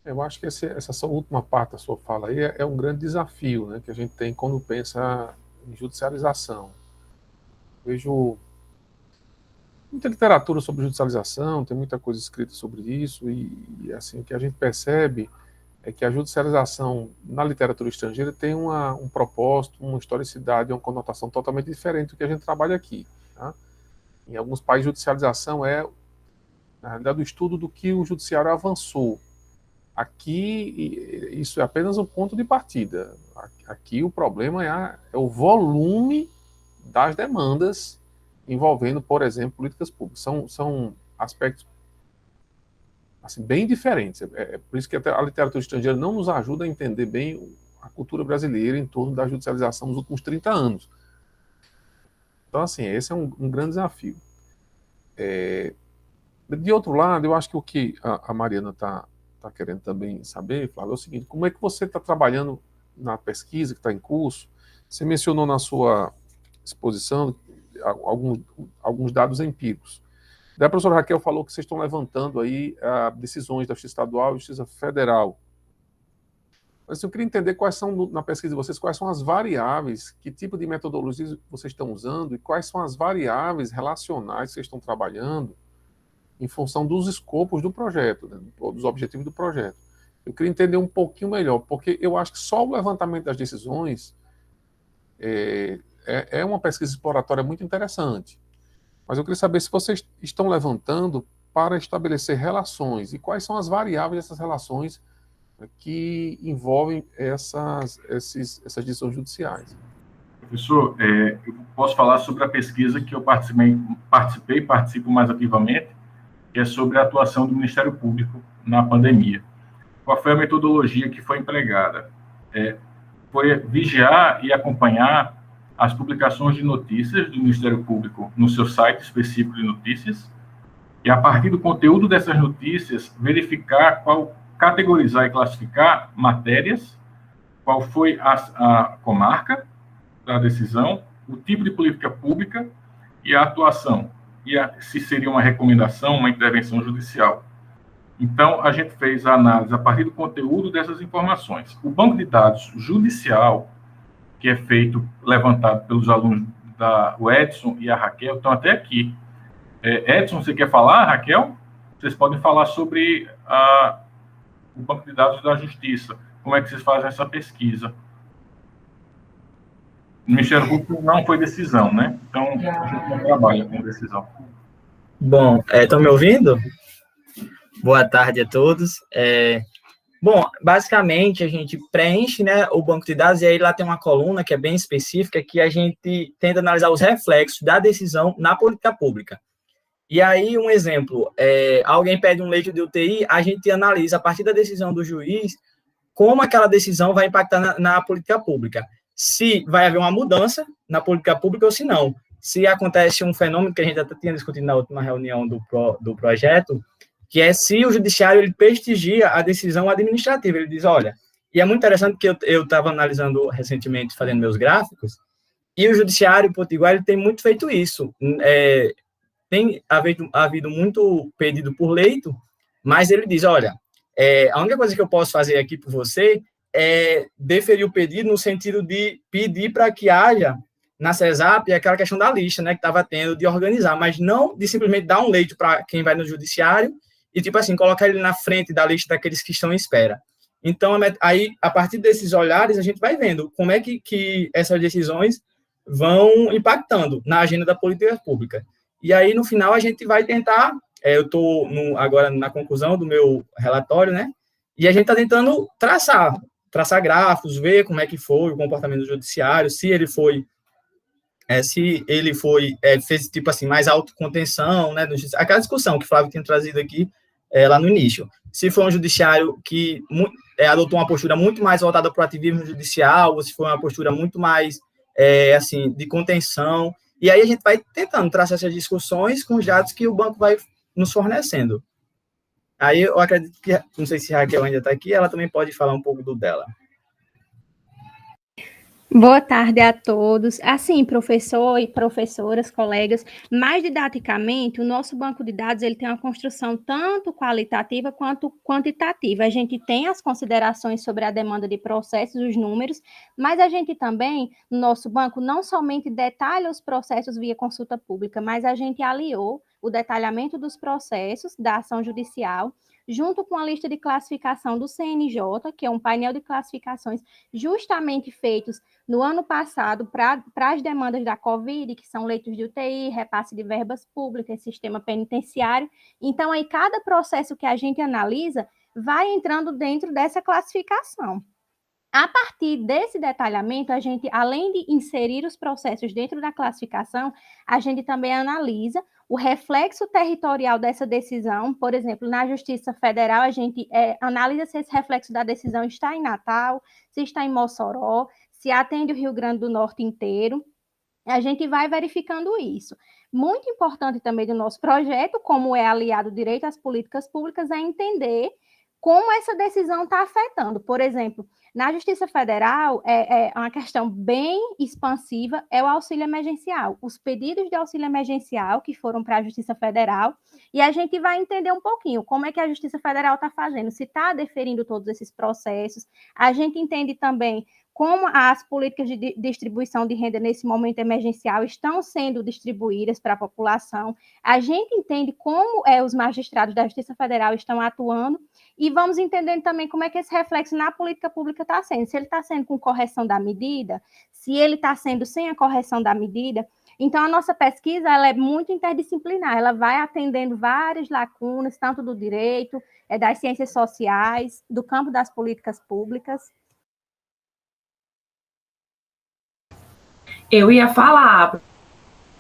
Eu acho que essa sua última parte da sua fala aí é um grande desafio, né, que a gente tem quando pensa em judicialização. Vejo muita literatura sobre judicialização, tem muita coisa escrita sobre isso, e assim, o que a gente percebe é que a judicialização na literatura estrangeira tem um propósito, uma historicidade, uma conotação totalmente diferente do que a gente trabalha aqui. Tá? Em alguns países, judicialização na realidade, o estudo do que o judiciário avançou. aqui isso é apenas um ponto de partida. Aqui o problema é o volume das demandas envolvendo, por exemplo, políticas públicas. São aspectos assim, bem diferentes. É por isso que até a literatura estrangeira não nos ajuda a entender bem a cultura brasileira em torno da judicialização nos últimos 30 anos. Então, assim, esse é um grande desafio. De outro lado, eu acho que o que a Mariana está querendo também saber, Flávio, é o seguinte: como é que você está trabalhando na pesquisa que está em curso? Você mencionou na sua exposição alguns dados empíricos. Daí a professora Raquel falou que vocês estão levantando aí decisões da Justiça Estadual e Justiça Federal. Mas eu queria entender quais são, na pesquisa de vocês, quais são as variáveis, que tipo de metodologias vocês estão usando e quais são as variáveis relacionais que vocês estão trabalhando em função dos escopos do projeto, né, ou dos objetivos do projeto. Eu queria entender um pouquinho melhor, porque eu acho que só o levantamento das decisões é uma pesquisa exploratória muito interessante. Mas eu queria saber se vocês estão levantando para estabelecer relações e quais são as variáveis dessas relações que envolvem essas decisões judiciais. Professor, eu posso falar sobre a pesquisa que eu participo mais ativamente, que é sobre a atuação do Ministério Público na pandemia. Qual foi a metodologia que foi empregada? Foi vigiar e acompanhar as publicações de notícias do Ministério Público no seu site específico de notícias, e a partir do conteúdo dessas notícias, verificar categorizar e classificar matérias, qual foi a comarca da decisão, o tipo de política pública e a atuação, e se seria uma recomendação, uma intervenção judicial. Então, a gente fez a análise a partir do conteúdo dessas informações. O banco de dados judicial, que é levantado pelos alunos o Edson e a Raquel, estão até aqui. Edson, você quer falar, Raquel? Vocês podem falar sobre o banco de dados da Justiça. Como é que vocês fazem essa pesquisa? O Ministério Público não foi decisão, né? Então, a gente não trabalha com decisão. Bom, estão me ouvindo? Boa tarde a todos. Bom, basicamente, a gente preenche, né, o banco de dados, e aí lá tem uma coluna que é bem específica, que a gente tenta analisar os reflexos da decisão na política pública. E aí, um exemplo, alguém pede um leito de UTI, a gente analisa, a partir da decisão do juiz, como aquela decisão vai impactar na política pública. Se vai haver uma mudança na política pública ou se não. Se acontece um fenômeno que a gente até tinha discutido na última reunião do projeto, que é se o judiciário ele prestigia a decisão administrativa. Ele diz, olha, e é muito interessante que eu estava analisando recentemente, fazendo meus gráficos, e o judiciário potiguar ele tem muito feito isso. Tem havido muito pedido por leito, mas ele diz, olha, a única coisa que eu posso fazer aqui por você é deferir o pedido no sentido de pedir para que haja na CESAP aquela questão da lista, né, que estava tendo de organizar, mas não de simplesmente dar um leito para quem vai no judiciário e, tipo assim, colocar ele na frente da lista daqueles que estão em espera. Então, aí, a partir desses olhares, a gente vai vendo como é que essas decisões vão impactando na agenda da política pública. E aí, no final, a gente vai tentar, eu estou agora na conclusão do meu relatório, né, e a gente está tentando traçar gráficos, ver como é que foi o comportamento do judiciário, se ele fez, tipo assim, mais autocontenção, né, aquela discussão que o Flávio tinha trazido aqui lá no início. Se foi um judiciário que adotou uma postura muito mais voltada para o ativismo judicial, ou se foi uma postura muito mais, assim, de contenção. E aí a gente vai tentando traçar essas discussões com os dados que o banco vai nos fornecendo. Aí eu acredito que, não sei se a Raquel ainda está aqui, ela também pode falar um pouco do dela. Boa tarde a todos. Assim, professor e professoras, colegas, mais didaticamente, o nosso banco de dados ele tem uma construção tanto qualitativa quanto quantitativa. A gente tem as considerações sobre a demanda de processos, os números, mas a gente também, no nosso banco, não somente detalha os processos via consulta pública, mas a gente aliou o detalhamento dos processos da ação judicial junto com a lista de classificação do CNJ, que é um painel de classificações justamente feitos no ano passado para as demandas da Covid, que são leitos de UTI, repasse de verbas públicas, sistema penitenciário. Então, aí cada processo que a gente analisa, vai entrando dentro dessa classificação. A partir desse detalhamento, a gente, além de inserir os processos dentro da classificação, a gente também analisa o reflexo territorial dessa decisão. Por exemplo, na Justiça Federal, a gente analisa se esse reflexo da decisão está em Natal, se está em Mossoró, se atende o Rio Grande do Norte inteiro. A gente vai verificando isso. Muito importante também do nosso projeto, como é aliado direito às políticas públicas, é entender como essa decisão está afetando. Por exemplo, na Justiça Federal, é uma questão bem expansiva, é o auxílio emergencial. Os pedidos de auxílio emergencial que foram para a Justiça Federal, e a gente vai entender um pouquinho como é que a Justiça Federal está fazendo, se está deferindo todos esses processos. A gente entende também como as políticas de distribuição de renda nesse momento emergencial estão sendo distribuídas para a população. A gente entende como os magistrados da Justiça Federal estão atuando e vamos entendendo também como é que esse reflexo na política pública está sendo. Se ele está sendo com correção da medida, se ele está sendo sem a correção da medida. Então, a nossa pesquisa ela é muito interdisciplinar, ela vai atendendo várias lacunas, tanto do direito, das ciências sociais, do campo das políticas públicas. Eu ia falar,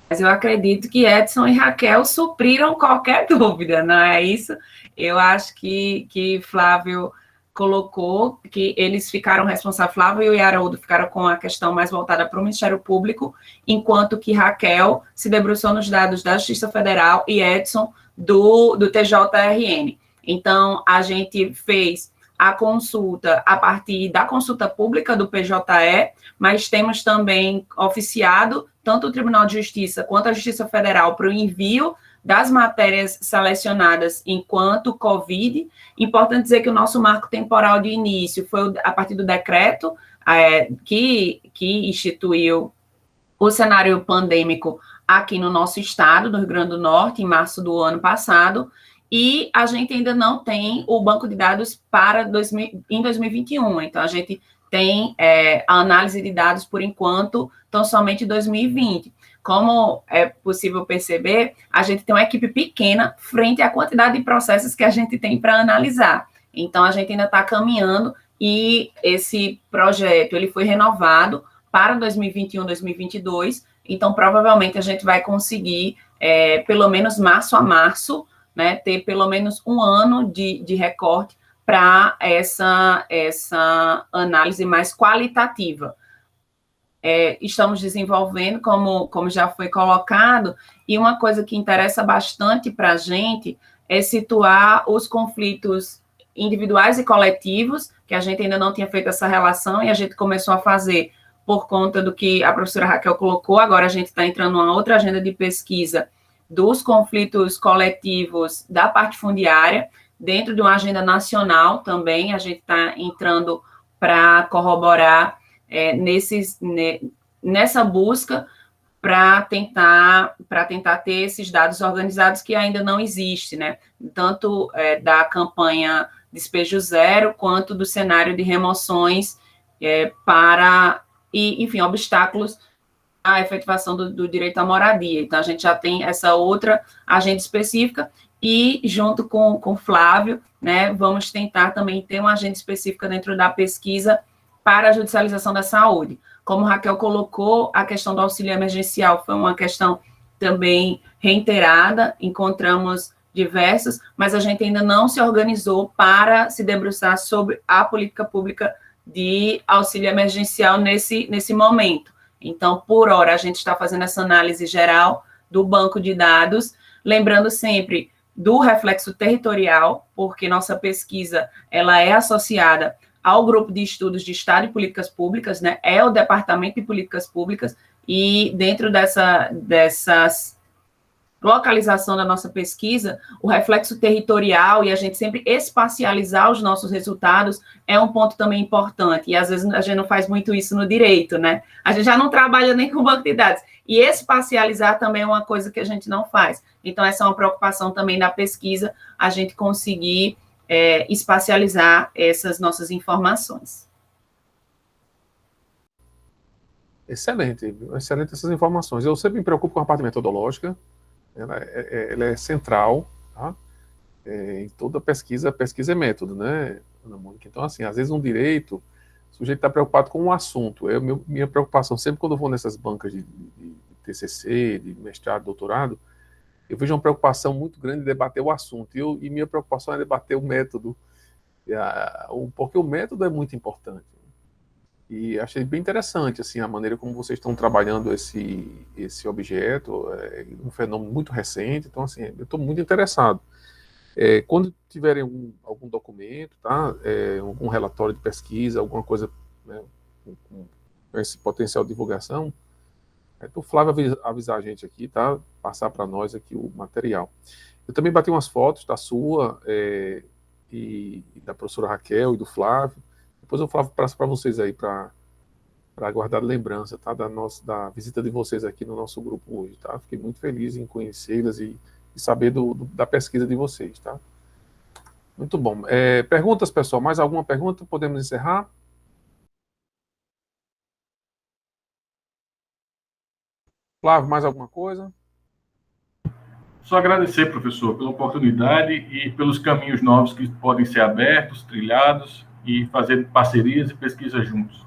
mas eu acredito que Edson e Raquel supriram qualquer dúvida, não é isso? Eu acho que Flávio colocou que eles ficaram responsáveis, Flávio e Haroldo ficaram com a questão mais voltada para o Ministério Público, enquanto que Raquel se debruçou nos dados da Justiça Federal e Edson do TJRN. Então, a gente fez a consulta a partir da consulta pública do PJE, mas temos também oficiado tanto o Tribunal de Justiça quanto a Justiça Federal para o envio das matérias selecionadas enquanto Covid. Importante dizer que o nosso marco temporal de início foi a partir do decreto que instituiu o cenário pandêmico aqui no nosso estado, no Rio Grande do Norte, em março do ano passado, e a gente ainda não tem o banco de dados em 2021. Então, a gente tem a análise de dados, por enquanto, tão somente em 2020. Como é possível perceber, a gente tem uma equipe pequena frente à quantidade de processos que a gente tem para analisar. Então, a gente ainda está caminhando e esse projeto ele foi renovado para 2021, 2022. Então, provavelmente, a gente vai conseguir, pelo menos março a março, né, ter pelo menos um ano de recorte para essa análise mais qualitativa. Estamos desenvolvendo, como já foi colocado, e uma coisa que interessa bastante para a gente é situar os conflitos individuais e coletivos, que a gente ainda não tinha feito essa relação, e a gente começou a fazer por conta do que a professora Raquel colocou. Agora a gente está entrando numa outra agenda de pesquisa dos conflitos coletivos da parte fundiária, dentro de uma agenda nacional também. A gente está entrando para corroborar nessa busca para tentar ter esses dados organizados que ainda não existem, né? Tanto da campanha Despejo Zero, quanto do cenário de remoções enfim, obstáculos à efetivação do direito à moradia. Então, a gente já tem essa outra agenda específica e, junto com Flávio, né, vamos tentar também ter uma agenda específica dentro da pesquisa para a judicialização da saúde. Como Raquel colocou, a questão do auxílio emergencial foi uma questão também reiterada, encontramos diversos, mas a gente ainda não se organizou para se debruçar sobre a política pública de auxílio emergencial nesse momento. Então, por hora, a gente está fazendo essa análise geral do banco de dados, lembrando sempre do reflexo territorial, porque nossa pesquisa ela é associada ao grupo de estudos de Estado e Políticas Públicas, né? É o Departamento de Políticas Públicas, e dentro dessas localização da nossa pesquisa, o reflexo territorial e a gente sempre espacializar os nossos resultados é um ponto também importante, e às vezes a gente não faz muito isso no direito, né? A gente já não trabalha nem com banco de dados, e espacializar também é uma coisa que a gente não faz. Então, essa é uma preocupação também da pesquisa, a gente conseguir espacializar essas nossas informações. Excelente, excelente essas informações. Eu sempre me preocupo com a parte metodológica, ela é central, tá? em toda pesquisa é método, né, Ana Mônica? Então, assim, às vezes no direito, o sujeito está preocupado com um assunto. Minha preocupação, sempre quando eu vou nessas bancas de TCC, de mestrado, doutorado, eu vejo uma preocupação muito grande em debater o assunto. E minha preocupação é debater o método, porque o método é muito importante. E achei bem interessante assim, a maneira como vocês estão trabalhando esse objeto, um fenômeno muito recente. Então, assim, eu estou muito interessado. Quando tiverem algum documento, tá? Algum relatório de pesquisa, alguma coisa, né, com esse potencial de divulgação, o Flávio avisar a gente aqui, tá? Passar para nós aqui o material. Eu também bati umas fotos da sua e da professora Raquel e do Flávio. Depois o Flávio passa para vocês aí para guardar lembrança, tá? Da visita de vocês aqui no nosso grupo hoje, tá? Fiquei muito feliz em conhecê-las e saber da pesquisa de vocês, tá? Muito bom. Perguntas, pessoal? Mais alguma pergunta? Podemos encerrar? Flávio, mais alguma coisa? Só agradecer, professor, pela oportunidade e pelos caminhos novos que podem ser abertos, trilhados e fazer parcerias e pesquisas juntos.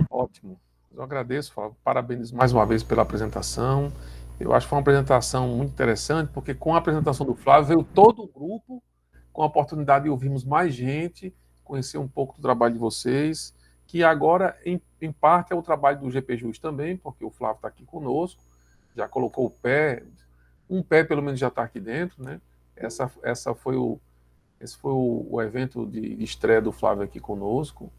Ótimo. Eu agradeço, Flávio. Parabéns mais uma vez pela apresentação. Eu acho que foi uma apresentação muito interessante, porque com a apresentação do Flávio veio todo o grupo com a oportunidade de ouvirmos mais gente, conhecer um pouco do trabalho de vocês, que agora, em parte, é o trabalho do GPJus também, porque o Flávio está aqui conosco, já colocou o pé, um pé pelo menos já está aqui dentro, né? Esse foi o evento de estreia do Flávio aqui conosco.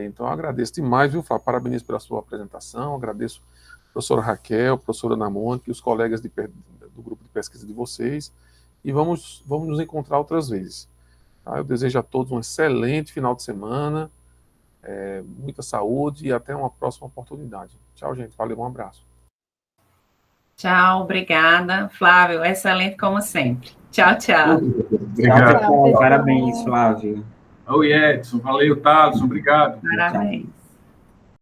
Então, eu agradeço demais, viu, Flávio? Parabéns pela sua apresentação, agradeço a professora Raquel, a professora Ana Mônica e os colegas do grupo de pesquisa de vocês, e vamos nos encontrar outras vezes. Tá? Eu desejo a todos um excelente final de semana, muita saúde e até uma próxima oportunidade. Tchau, gente. Valeu, um abraço. Tchau, obrigada. Flávio, excelente como sempre. Tchau, tchau. Obrigado. Tchau, parabéns, Flávio. Oi, Edson. Valeu, Thaleson. Obrigado. Parabéns.